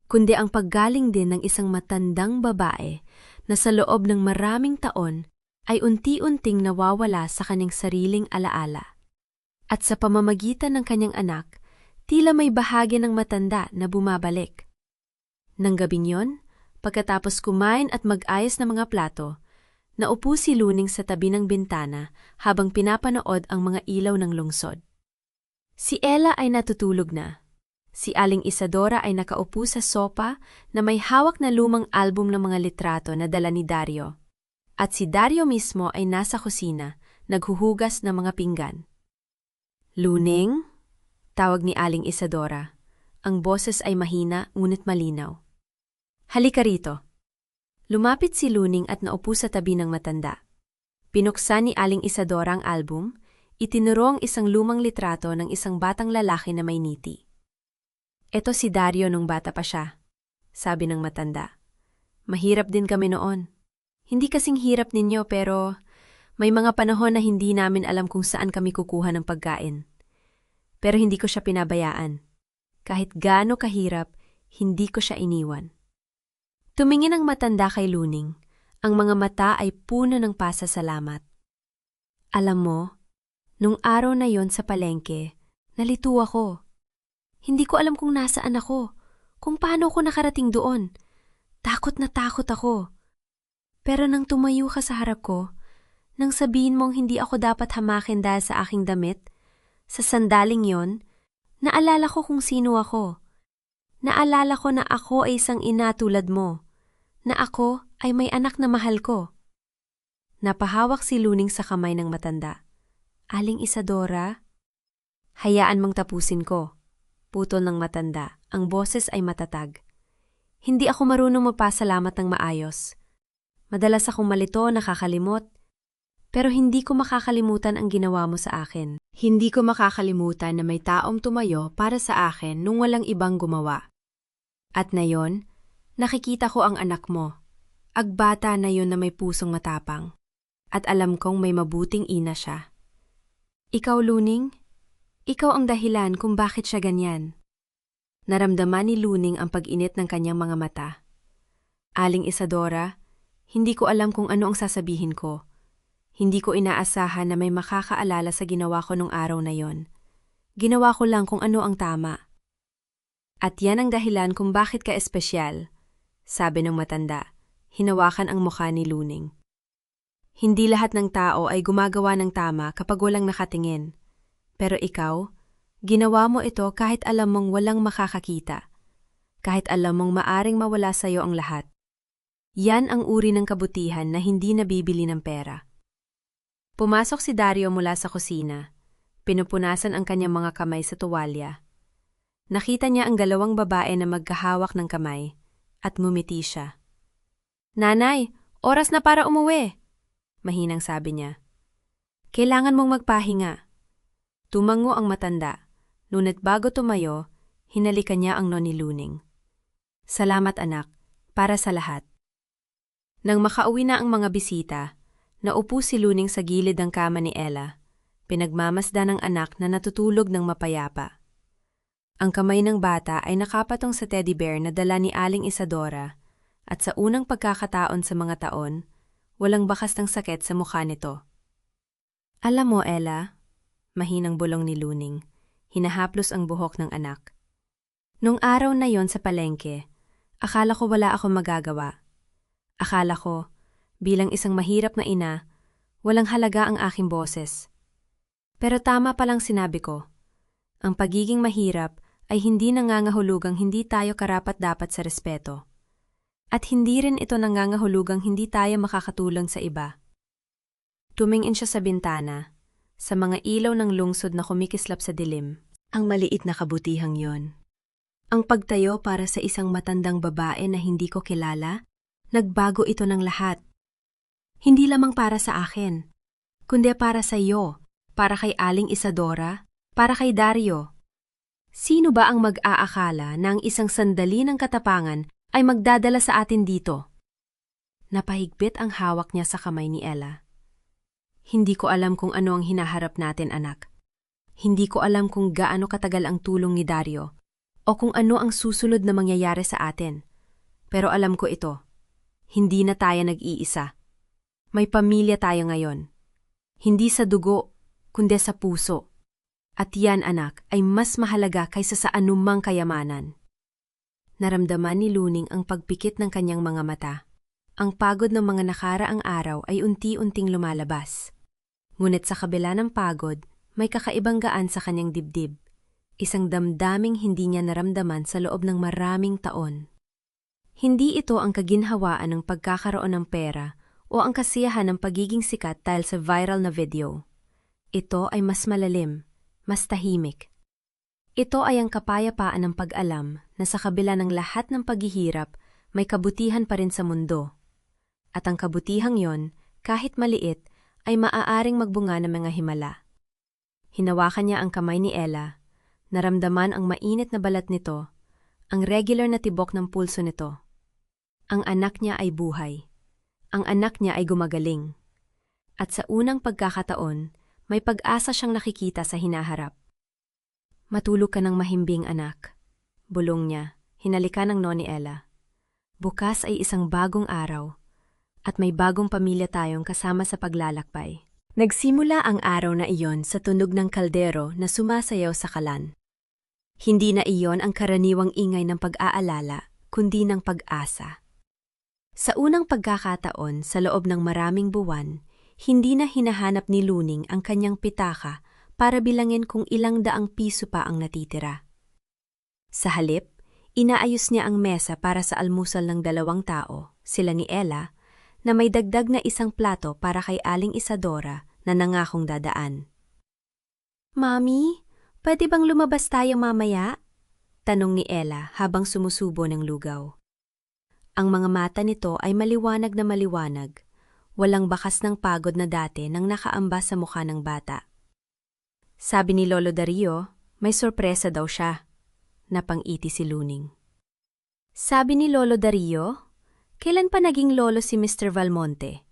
kundi ang paggaling din ng isang matandang babae na sa loob ng maraming taon ay unti-unting nawawala sa kanyang sariling alaala. At sa pamamagitan ng kanyang anak, tila may bahagi ng matanda na bumabalik. Nang gabing yon, pagkatapos kumain at mag-ayos ng mga plato, naupo si Luning sa tabi ng bintana habang pinapanood ang mga ilaw ng lungsod. Si Ella ay natutulog na. Si Aling Isadora ay nakaupo sa sopa na may hawak na lumang album ng mga litrato na dala ni Dario. At si Dario mismo ay nasa kusina, naghuhugas ng mga pinggan. Luning? Tawag ni Aling Isadora. Ang boses ay mahina ngunit malinaw. Halika rito. Lumapit si Luning at naupo sa tabi ng matanda. Pinuksan ni Aling Isadora ang album, itinuro ang isang lumang litrato ng isang batang lalaki na may ngiti. Ito si Dario nung bata pa siya, sabi ng matanda. Mahirap din kami noon. Hindi kasing hirap ninyo pero may mga panahon na hindi namin alam kung saan kami kukuha ng pagkain. Pero hindi ko siya pinabayaan. Kahit gaano kahirap, hindi ko siya iniwan. Tumingin ang matanda kay Luning. Ang mga mata ay puno ng pasasalamat. Alam mo, nung araw na yon sa palengke, nalito ako. Hindi ko alam kung nasaan ako, kung paano ako nakarating doon. Takot na takot ako. Pero nang tumayo ka sa harap ko, nang sabihin mong hindi ako dapat hamakin dahil sa aking damit, sa sandaling yon, naalala ko kung sino ako. Naalala ko na ako ay isang ina tulad mo, na ako ay may anak na mahal ko. Napahawak si Luning sa kamay ng matanda. Aling Isadora? Hayaan mong tapusin ko. Putol ng matanda, ang boses ay matatag. Hindi ako marunong magpasalamat ng maayos. Madalas akong malito, nakakalimot, Pero hindi ko makakalimutan ang ginawa mo sa akin. Hindi ko makakalimutan na may taong tumayo para sa akin nung walang ibang gumawa. At ngayon, nakikita ko ang anak mo. Agbata na yon na may pusong matapang. At alam kong may mabuting ina siya. Ikaw, Luning? Ikaw ang dahilan kung bakit siya ganyan. Naramdaman ni Luning ang pag-init ng kanyang mga mata. Aling Isadora, hindi ko alam kung ano ang sasabihin ko. Hindi ko inaasahan na may makakaalala sa ginawa ko nung araw na yon. Ginawa ko lang kung ano ang tama. At yan ang dahilan kung bakit ka espesyal, sabi ng matanda, hinawakan ang mukha ni Luning. Hindi lahat ng tao ay gumagawa ng tama kapag walang nakatingin. Pero ikaw, ginawa mo ito kahit alam mong walang makakakita. Kahit alam mong maaring mawala sa iyo ang lahat. Yan ang uri ng kabutihan na hindi nabibili ng pera. Pumasok si Dario mula sa kusina. Pinupunasan ang kanyang mga kamay sa tuwalya. Nakita niya ang dalawang babae na magkahawak ng kamay at ngumiti siya. "Nanay, oras na para umuwi," mahinang sabi niya. "Kailangan mong magpahinga." Tumango ang matanda, ngunit bago tumayo, hinalikan niya ang noni Luning. "Salamat anak, para sa lahat." Nang makauwi na ang mga bisita, naupo si Luning sa gilid ng kama ni Ella, pinagmamasdan ng anak na natutulog ng mapayapa. Ang kamay ng bata ay nakapatong sa teddy bear na dala ni Aling Isadora at sa unang pagkakataon sa mga taon, walang bakas ng sakit sa mukha nito. "Alam mo, Ella," mahinang bulong ni Luning, hinahaplos ang buhok ng anak. "Nung araw na yon sa palengke, akala ko wala akong magagawa. Akala ko, bilang isang mahirap na ina, walang halaga ang aking boses. Pero tama palang sinabi ko, ang pagiging mahirap ay hindi nangangahulugang hindi tayo karapat-dapat sa respeto. At hindi rin ito nangangahulugang hindi tayo makakatulong sa iba." Tumingin siya sa bintana, sa mga ilaw ng lungsod na kumikislap sa dilim. Ang maliit na kabutihang yon. Ang pagtayo para sa isang matandang babae na hindi ko kilala, nagbago ito ng lahat. Hindi lamang para sa akin, kundi para sa iyo, para kay Aling Isadora, para kay Dario. Sino ba ang mag-aakala na ang isang sandali ng katapangan ay magdadala sa atin dito? Napahigpit ang hawak niya sa kamay ni Ella. "Hindi ko alam kung ano ang hinaharap natin, anak. Hindi ko alam kung gaano katagal ang tulong ni Dario o kung ano ang susunod na mangyayari sa atin. Pero alam ko ito, hindi na tayo nag-iisa. May pamilya tayo ngayon. Hindi sa dugo, kundi sa puso. At yan, anak, ay mas mahalaga kaysa sa anumang kayamanan." Naramdaman ni Luning ang pagpikit ng kanyang mga mata. Ang pagod ng mga nakaraang araw ay unti-unting lumalabas. Ngunit sa kabila ng pagod, may kakaibang gaan sa kanyang dibdib. Isang damdaming hindi niya naramdaman sa loob ng maraming taon. Hindi ito ang kaginhawaan ng pagkakaroon ng pera o ang kasiyahan ng pagiging sikat dahil sa viral na video. Ito ay mas malalim, mas tahimik. Ito ay ang kapayapaan ng pag-alam na sa kabila ng lahat ng paghihirap, may kabutihan pa rin sa mundo. At ang kabutihang yon, kahit maliit, ay maaaring magbunga ng mga himala. Hinawakan niya ang kamay ni Ella, naramdaman ang mainit na balat nito, ang regular na tibok ng pulso nito. Ang anak niya ay buhay. Ang anak niya ay gumagaling. At sa unang pagkakataon, may pag-asa siyang nakikita sa hinaharap. "Matulog ka ng mahimbing, anak," bulong niya, hinalikan ng noni Ella. "Bukas ay isang bagong araw, at may bagong pamilya tayong kasama sa paglalakbay." Nagsimula ang araw na iyon sa tunog ng kaldero na sumasayaw sa kalan. Hindi na iyon ang karaniwang ingay ng pag-aalala, kundi ng pag-asa. Sa unang pagkakataon sa loob ng maraming buwan, hindi na hinahanap ni Luning ang kanyang pitaka para bilangin kung ilang daang piso pa ang natitira. Sa halip, inaayos niya ang mesa para sa almusal ng dalawang tao, sila ni Ella, na may dagdag na isang plato para kay Aling Isadora na nangakong dadaan. "Mami, pwede bang lumabas tayo mamaya?" tanong ni Ella habang sumusubo ng lugaw. Ang mga mata nito ay maliwanag na maliwanag, Walang bakas ng pagod na dati nang nakaamba sa mukha ng bata. Sabi ni Lolo Dario, may sorpresa daw siya. Napangiti si Luning. Sabi ni Lolo Dario, kailan pa naging lolo si Mr. Valmonte?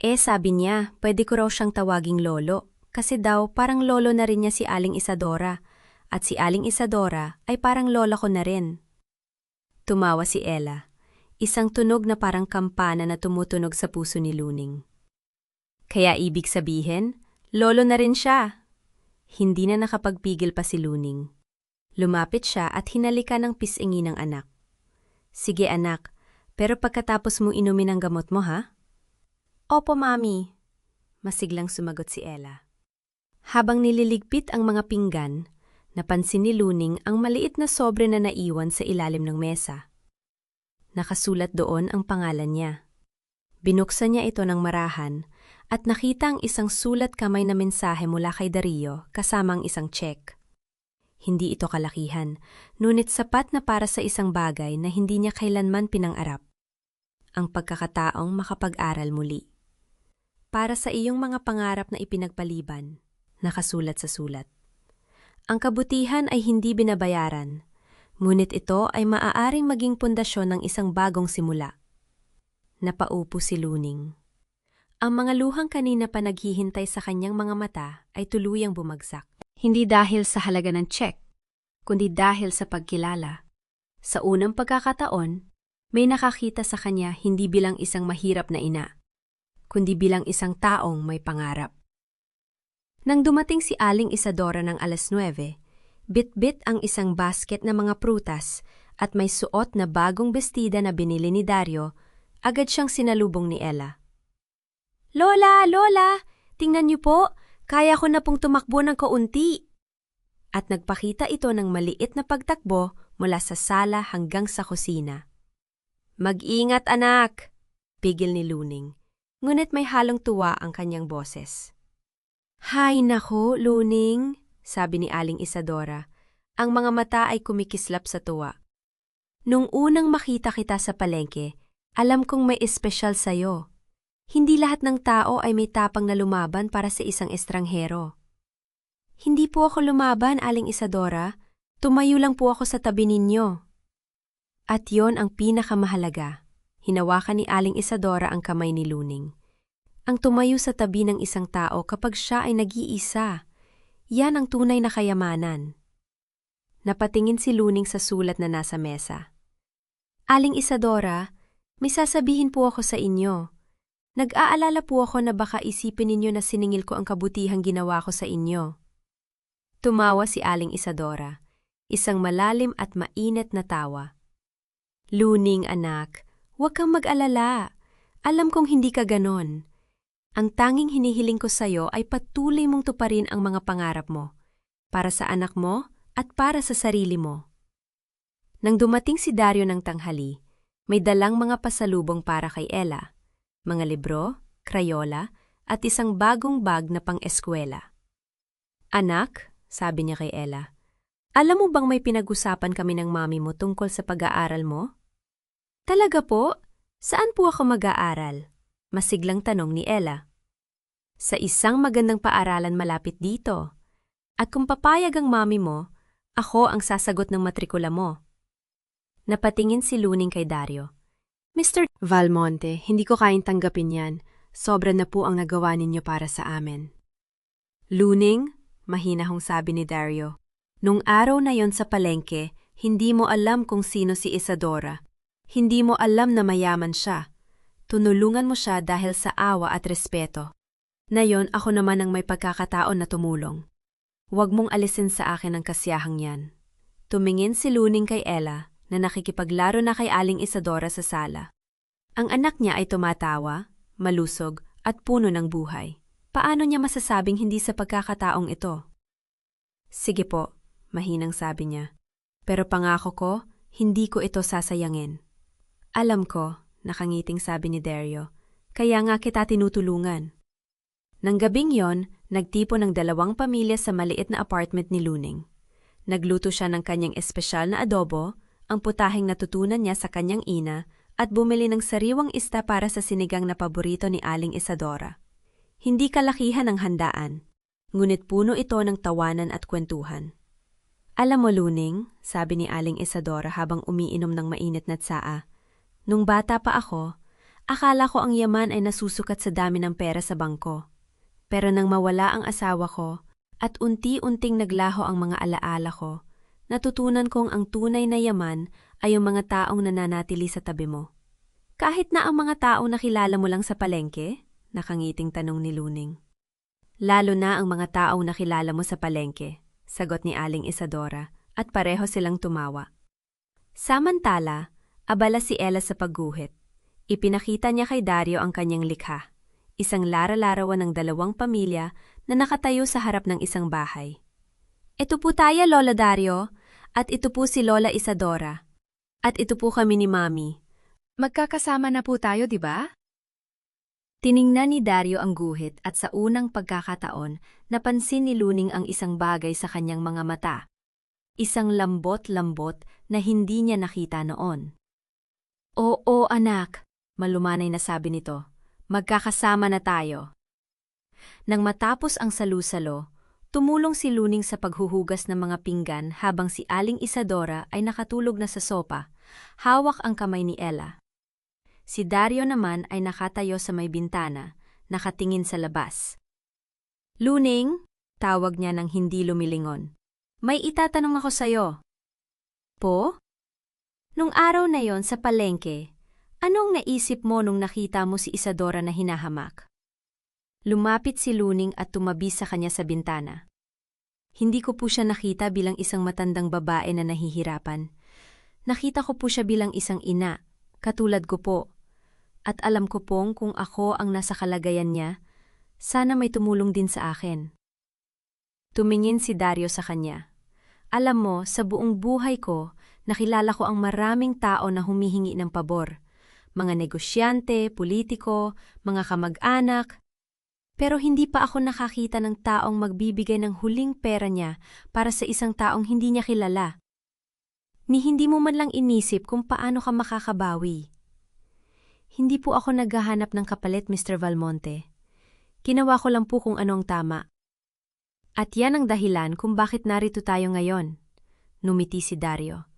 Sabi niya, pwede ko raw siyang tawaging lolo, kasi daw parang lolo na rin niya si Aling Isadora, at si Aling Isadora ay parang lola ko na rin. Tumawa si Ella, isang tunog na parang kampana na tumutunog sa puso ni Luning. Kaya ibig sabihin, lolo na rin siya. Hindi na nakapagpigil pa si Luning. Lumapit siya at hinalikan ng pisingi ng anak. Sige anak, pero pagkatapos mo inumin ang gamot mo ha? Opo, Mami. Masiglang sumagot si Ella. Habang nililigpit ang mga pinggan, napansin ni Luning ang maliit na sobre na naiwan sa ilalim ng mesa. Nakasulat doon ang pangalan niya. Binuksan niya ito ng marahan at nakita ang isang sulat kamay na mensahe mula kay Dario kasama ang isang check. Hindi ito kalakihan, ngunit sapat na para sa isang bagay na hindi niya kailanman pinangarap. Ang pagkakataong makapag-aral muli. Para sa iyong mga pangarap na ipinagpaliban, nakasulat sa sulat. Ang kabutihan ay hindi binabayaran, ngunit ito ay maaaring maging pundasyon ng isang bagong simula. Napaupo si Luning. Ang mga luhang kanina pa naghihintay sa kanyang mga mata ay tuluyang bumagsak. Hindi dahil sa halaga ng check, kundi dahil sa pagkilala. Sa unang pagkakataon, may nakakita sa kanya hindi bilang isang mahirap na ina, kundi bilang isang taong may pangarap. Nang dumating si Aling Isadora ng 9:00, bit-bit ang isang basket na mga prutas at may suot na bagong bestida na binili ni Dario, agad siyang sinalubong ni Ella. Lola! Lola! Tingnan niyo po, kaya ko na pong tumakbo ng kaunti. At nagpakita ito ng maliit na pagtakbo mula sa sala hanggang sa kusina. Mag-ingat anak! Pigil ni Luning. Ngunit may halong tuwa ang kanyang boses. Hay nako, Luning, sabi ni Aling Isadora. Ang mga mata ay kumikislap sa tuwa. Nung unang makita kita sa palengke, alam kong may espesyal sa'yo. Hindi lahat ng tao ay may tapang na lumaban para sa isang estranghero. Hindi po ako lumaban, Aling Isadora. Tumayo lang po ako sa tabi ninyo. At yon ang pinakamahalaga. Hinawakan ni Aling Isadora ang kamay ni Luning. Ang tumayo sa tabi ng isang tao kapag siya ay nag-iisa. Yan ang tunay na kayamanan. Napatingin si Luning sa sulat na nasa mesa. Aling Isadora, may sasabihin po ako sa inyo. Nag-aalala po ako na baka isipin ninyo na siningil ko ang kabutihang ginawa ko sa inyo. Tumawa si Aling Isadora, isang malalim at mainit na tawa. Luning anak, huwag kang mag-alala. Alam kong hindi ka ganon. Ang tanging hinihiling ko sa'yo ay patuloy mong tuparin ang mga pangarap mo, para sa anak mo at para sa sarili mo. Nang dumating si Dario ng tanghali, may dalang mga pasalubong para kay Ella, mga libro, krayola, at isang bagong bag na pang-eskwela. Anak, sabi niya kay Ella, alam mo bang may pinag-usapan kami ng mami mo tungkol sa pag-aaral mo? Talaga po? Saan po ako mag-aaral? Masiglang tanong ni Ella. Sa isang magandang paaralan malapit dito. At kung papayag ang mami mo, ako ang sasagot ng matrikula mo. Napatingin si Luning kay Dario. Mr. Valmonte, hindi ko kayang tanggapin yan. Sobra na po ang nagawa ninyo para sa amin. Luning, mahinahong sabi ni Dario. Nung araw na yon sa palengke, hindi mo alam kung sino si Isadora. Hindi mo alam na mayaman siya. Tunulungan mo siya dahil sa awa at respeto. Nayon ako naman ang may pagkakataon na tumulong. Huwag mong alisin sa akin ang kasiyahang yan. Tumingin si Luning kay Ella na nakikipaglaro na kay Aling Isadora sa sala. Ang anak niya ay tumatawa, malusog at puno ng buhay. Paano niya masasabing hindi sa pagkakataong ito? Sige po, mahinang sabi niya. Pero pangako ko, hindi ko ito sasayangin. Alam ko, nakangiting sabi ni Dario, kaya nga kita tinutulungan. Nang gabing yon, nagtipon ng 2 pamilya sa maliit na apartment ni Luning. Nagluto siya ng kanyang espesyal na adobo, ang putaheng natutunan niya sa kanyang ina, at bumili ng sariwang isda para sa sinigang na paborito ni Aling Isadora. Hindi kalakihan ang handaan, ngunit puno ito ng tawanan at kwentuhan. Alam mo, Luning, sabi ni Aling Isadora habang umiinom ng mainit na tsaa, nung bata pa ako, akala ko ang yaman ay nasusukat sa dami ng pera sa bangko. Pero nang mawala ang asawa ko at unti-unting naglaho ang mga alaala ko, natutunan kong ang tunay na yaman ay yung mga taong nananatili sa tabi mo. Kahit na ang mga taong nakilala mo lang sa palengke? Nakangiting tanong ni Luning. Lalo na ang mga taong nakilala mo sa palengke, sagot ni Aling Isadora, at pareho silang tumawa. Samantala, abala si Ella sa pagguhit. Ipinakita niya kay Dario ang kanyang likha, isang lara-larawan ng 2 pamilya na nakatayo sa harap ng isang bahay. Ito po tayo, Lola Dario, at ito po si Lola Isadora, at ito po kami ni Mami. Magkakasama na po tayo, di ba? Tiningnan ni Dario ang guhit at sa unang pagkakataon, napansin ni Luning ang isang bagay sa kanyang mga mata. Isang lambot-lambot na hindi niya nakita noon. Oo, anak, malumanay na sabi nito. Magkakasama na tayo. Nang matapos ang salusalo, tumulong si Luning sa paghuhugas ng mga pinggan habang si Aling Isadora ay nakatulog na sa sopa, hawak ang kamay ni Ella. Si Dario naman ay nakatayo sa may bintana, nakatingin sa labas. Luning, tawag niya nang hindi lumilingon. May itatanong ako sa'yo. Po? Nung araw na yon sa palengke, anong naisip mo nung nakita mo si Isadora na hinahamak? Lumapit si Luning at tumabi sa kanya sa bintana. Hindi ko po siya nakita bilang isang matandang babae na nahihirapan. Nakita ko po siya bilang isang ina, katulad ko po. At alam ko pong kung ako ang nasa kalagayan niya, sana may tumulong din sa akin. Tumingin si Dario sa kanya. Alam mo, sa buong buhay ko, nakilala ko ang maraming tao na humihingi ng pabor. Mga negosyante, politiko, mga kamag-anak. Pero hindi pa ako nakakita ng taong magbibigay ng huling pera niya para sa isang taong hindi niya kilala. Ni hindi mo man lang inisip kung paano ka makakabawi. Hindi po ako naghahanap ng kapalit, Mr. Valmonte. Ginawa ko lang po kung ano ang tama. At yan ang dahilan kung bakit narito tayo ngayon. Numiti si Dario.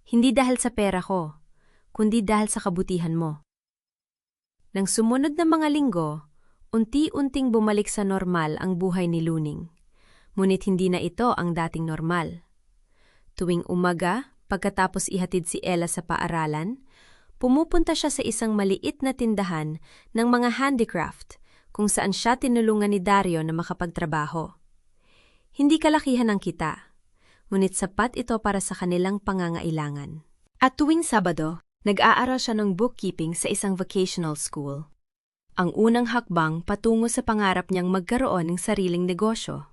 Hindi dahil sa pera ko, kundi dahil sa kabutihan mo. Nang sumunod na mga linggo, unti-unting bumalik sa normal ang buhay ni Luning. Ngunit hindi na ito ang dating normal. Tuwing umaga, pagkatapos ihatid si Ella sa paaralan, pumupunta siya sa isang maliit na tindahan ng mga handicraft kung saan siya tinulungan ni Dario na makapagtrabaho. Hindi kalakihan ang kita, ngunit sapat ito para sa kanilang pangangailangan. At tuwing Sabado, nag-aaral siya ng bookkeeping sa isang vocational school. Ang unang hakbang patungo sa pangarap niyang magkaroon ng sariling negosyo.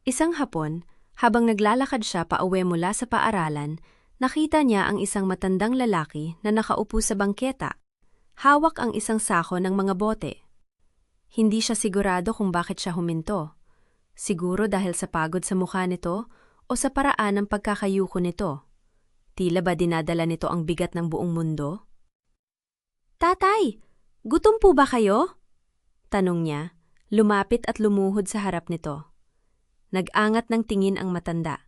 Isang hapon, habang naglalakad siya pauwi mula sa paaralan, nakita niya ang isang matandang lalaki na nakaupo sa bangketa. Hawak ang isang sako ng mga bote. Hindi siya sigurado kung bakit siya huminto. Siguro dahil sa pagod sa mukha nito o sa paraan ng pagkakayuko nito. Tila ba dinadala nito ang bigat ng buong mundo? Tatay, gutom po ba kayo? Tanong niya, lumapit at lumuhod sa harap nito. Nag-angat ng tingin ang matanda.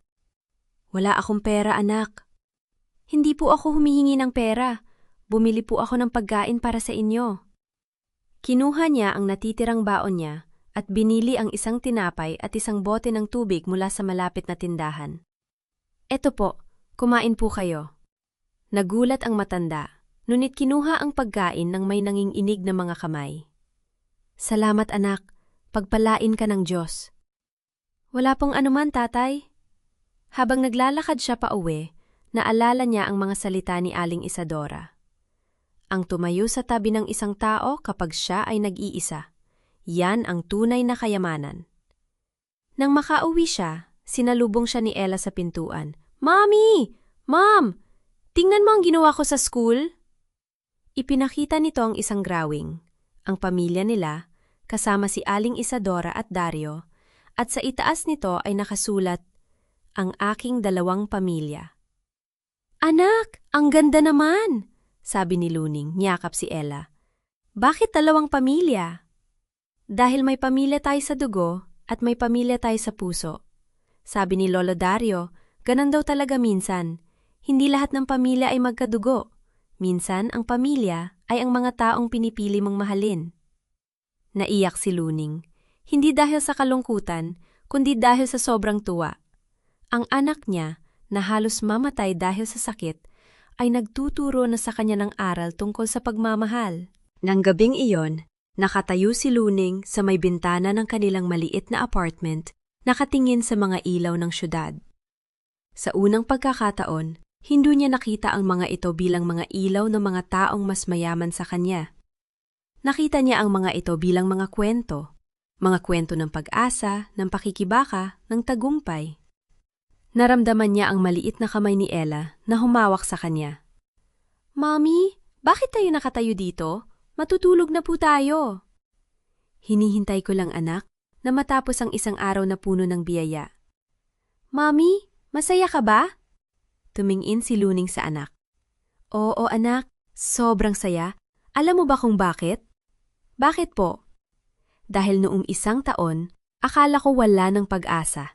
Wala akong pera, anak. Hindi po ako humihingi ng pera. Bumili po ako ng pagkain para sa inyo. Kinuha niya ang natitirang baon niya at binili ang isang tinapay at isang bote ng tubig mula sa malapit na tindahan. Eto po, kumain po kayo. Nagulat ang matanda, ngunit kinuha ang pagkain ng may nanginginig na mga kamay. Salamat anak, pagpalain ka ng Diyos. Wala pong anuman, tatay. Habang naglalakad siya pa uwi, naalala niya ang mga salita ni Aling Isadora. Ang tumayo sa tabi ng isang tao kapag siya ay nag-iisa. Yan ang tunay na kayamanan. Nang makauwi siya, sinalubong siya ni Ella sa pintuan. Mami! Ma'am! Tingnan mo ang ginawa ko sa school. Ipinakita nito ang isang drawing. Ang pamilya nila, kasama si Aling Isadora at Dario, at sa itaas nito ay nakasulat, ang aking 2 pamilya. Anak, ang ganda naman! sabi ni Luning, niyakap si Ella. Bakit dalawang pamilya? Dahil may pamilya tayo sa dugo at may pamilya tayo sa puso. Sabi ni Lolo Dario, ganun daw talaga minsan. Hindi lahat ng pamilya ay magkadugo. Minsan, ang pamilya ay ang mga taong pinipili mong mahalin. Naiyak si Luning. Hindi dahil sa kalungkutan, kundi dahil sa sobrang tuwa. Ang anak niya, na halos mamatay dahil sa sakit, ay nagtuturo na sa kanya ng aral tungkol sa pagmamahal. Nang gabing iyon, nakatayo si Luning sa may bintana ng kanilang maliit na apartment, nakatingin sa mga ilaw ng syudad. Sa unang pagkakataon, hindi niya nakita ang mga ito bilang mga ilaw ng mga taong mas mayaman sa kanya. Nakita niya ang mga ito bilang mga kwento ng pag-asa, ng pakikibaka, ng tagumpay. Naramdaman niya ang maliit na kamay ni Ella na humawak sa kanya. Mami, bakit tayo nakatayo dito? Matutulog na po tayo. Hinihintay ko lang anak na matapos ang isang araw na puno ng biyaya. Mami, masaya ka ba? Tumingin si Luning sa anak. Oo anak, sobrang saya. Alam mo ba kung bakit? Bakit po? Dahil noong isang taon, akala ko wala ng pag-asa.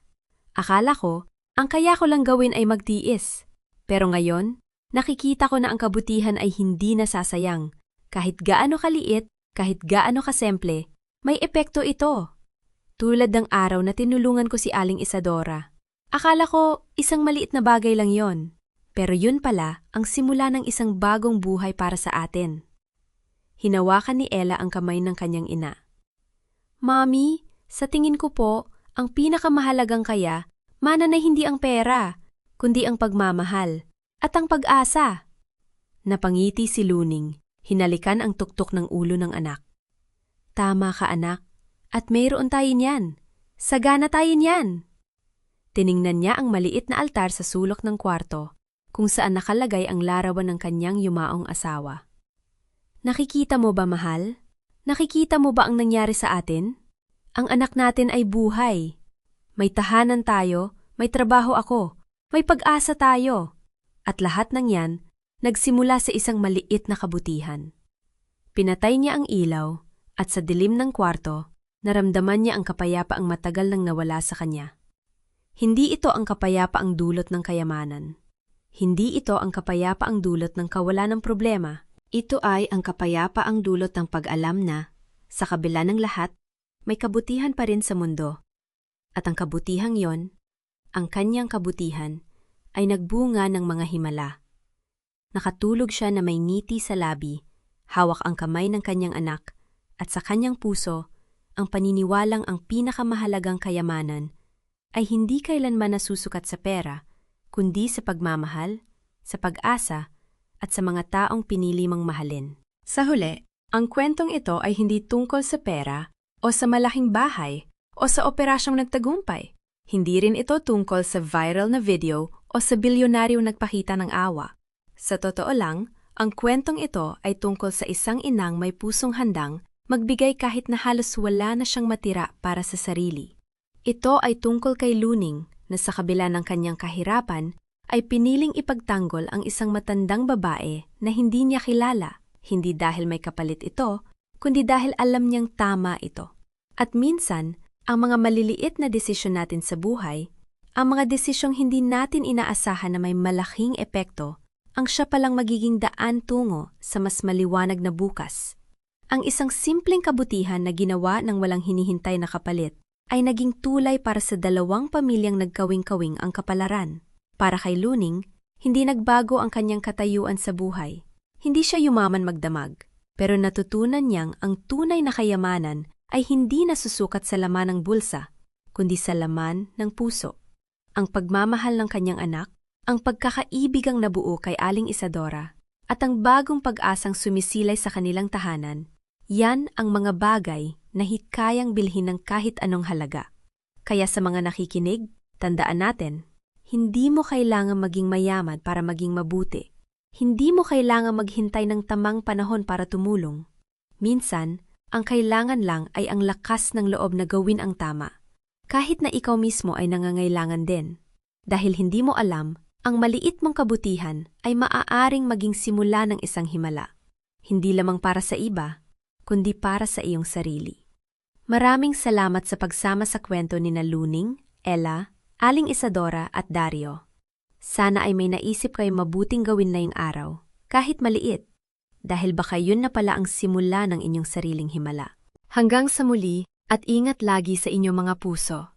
Akala ko, ang kaya ko lang gawin ay magtiis. Pero ngayon, nakikita ko na ang kabutihan ay hindi nasasayang. Kahit gaano kaliit, kahit gaano kasimple, may epekto ito. Tulad ng araw na tinulungan ko si Aling Isadora. Akala ko isang maliit na bagay lang yon. Pero yun pala ang simula ng isang bagong buhay para sa atin. Hinawakan ni Ella ang kamay ng kanyang ina. Mami, sa tingin ko po, ang pinakamahalagang kaya, mana na hindi ang pera, kundi ang pagmamahal at ang pag-asa. Napangiti si Luning, hinalikan ang tuktok ng ulo ng anak. Tama ka anak, at mayroon tayo niyan. Sagana tayo niyan. Tiningnan niya ang maliit na altar sa sulok ng kwarto, kung saan nakalagay ang larawan ng kanyang yumaong asawa. Nakikita mo ba, mahal? Nakikita mo ba ang nangyari sa atin? Ang anak natin ay buhay. May tahanan tayo, may trabaho ako, may pag-asa tayo. At lahat ng yan, nagsimula sa isang maliit na kabutihan. Pinatay niya ang ilaw, at sa dilim ng kwarto, naramdaman niya ang kapayapaang matagal nang nawala sa kanya. Hindi ito ang kapayapaang dulot ng kayamanan. Hindi ito ang kapayapaang dulot ng kawalan ng problema. Ito ay ang kapayapaang dulot ng pag-alam na, sa kabila ng lahat, may kabutihan pa rin sa mundo. At ang kabutihang yon, ang kanyang kabutihan, ay nagbunga ng mga himala. Nakatulog siya na may ngiti sa labi, hawak ang kamay ng kanyang anak, at sa kanyang puso, ang paniniwalang ang pinakamahalagang kayamanan ay hindi kailanman nasusukat sa pera, kundi sa pagmamahal, sa pag-asa, at sa mga taong pinili mong mahalin. Sa huli, ang kwentong ito ay hindi tungkol sa pera, o sa malaking bahay, o sa operasyong nagtagumpay. Hindi rin ito tungkol sa viral na video o sa bilyonaryong nagpakita ng awa. Sa totoo lang, ang kwentong ito ay tungkol sa isang inang may pusong handang magbigay kahit na halos wala na siyang matira para sa sarili. Ito ay tungkol kay Luning na sa kabila ng kanyang kahirapan ay piniling ipagtanggol ang isang matandang babae na hindi niya kilala, hindi dahil may kapalit ito, kundi dahil alam niyang tama ito. At minsan, ang mga maliliit na desisyon natin sa buhay, ang mga desisyong hindi natin inaasahan na may malaking epekto, ang siya palang magiging daan tungo sa mas maliwanag na bukas. Ang isang simpleng kabutihan na ginawa ng walang hinihintay na kapalit ay naging tulay para sa dalawang pamilyang nagkawing-kawing ang kapalaran. Para kay Luning, hindi nagbago ang kanyang katayuan sa buhay. Hindi siya yumaman magdamag, pero natutunan niyang ang tunay na kayamanan ay hindi nasusukat sa laman ng bulsa, kundi sa laman ng puso. Ang pagmamahal ng kanyang anak, ang pagkakaibigang nabuo kay Aling Isadora, at ang bagong pag-asang sumisilay sa kanilang tahanan, yan ang mga bagay na hikayang bilhin ng kahit anong halaga. Kaya sa mga nakikinig, tandaan natin, hindi mo kailangang maging mayaman para maging mabuti. Hindi mo kailangang maghintay ng tamang panahon para tumulong. Minsan, ang kailangan lang ay ang lakas ng loob na gawin ang tama. Kahit na ikaw mismo ay nangangailangan din. Dahil hindi mo alam Ang maliit mong kabutihan ay maaaring maging simula ng isang himala. Hindi lamang para sa iba, kundi para sa iyong sarili. Maraming salamat sa pagsama sa kwento ni Luning, Ella, Aling Isadora at Dario. Sana ay may naisip kayo mabuting gawin na yung araw, kahit maliit, dahil baka yun na pala ang simula ng inyong sariling himala. Hanggang sa muli at ingat lagi sa inyong mga puso.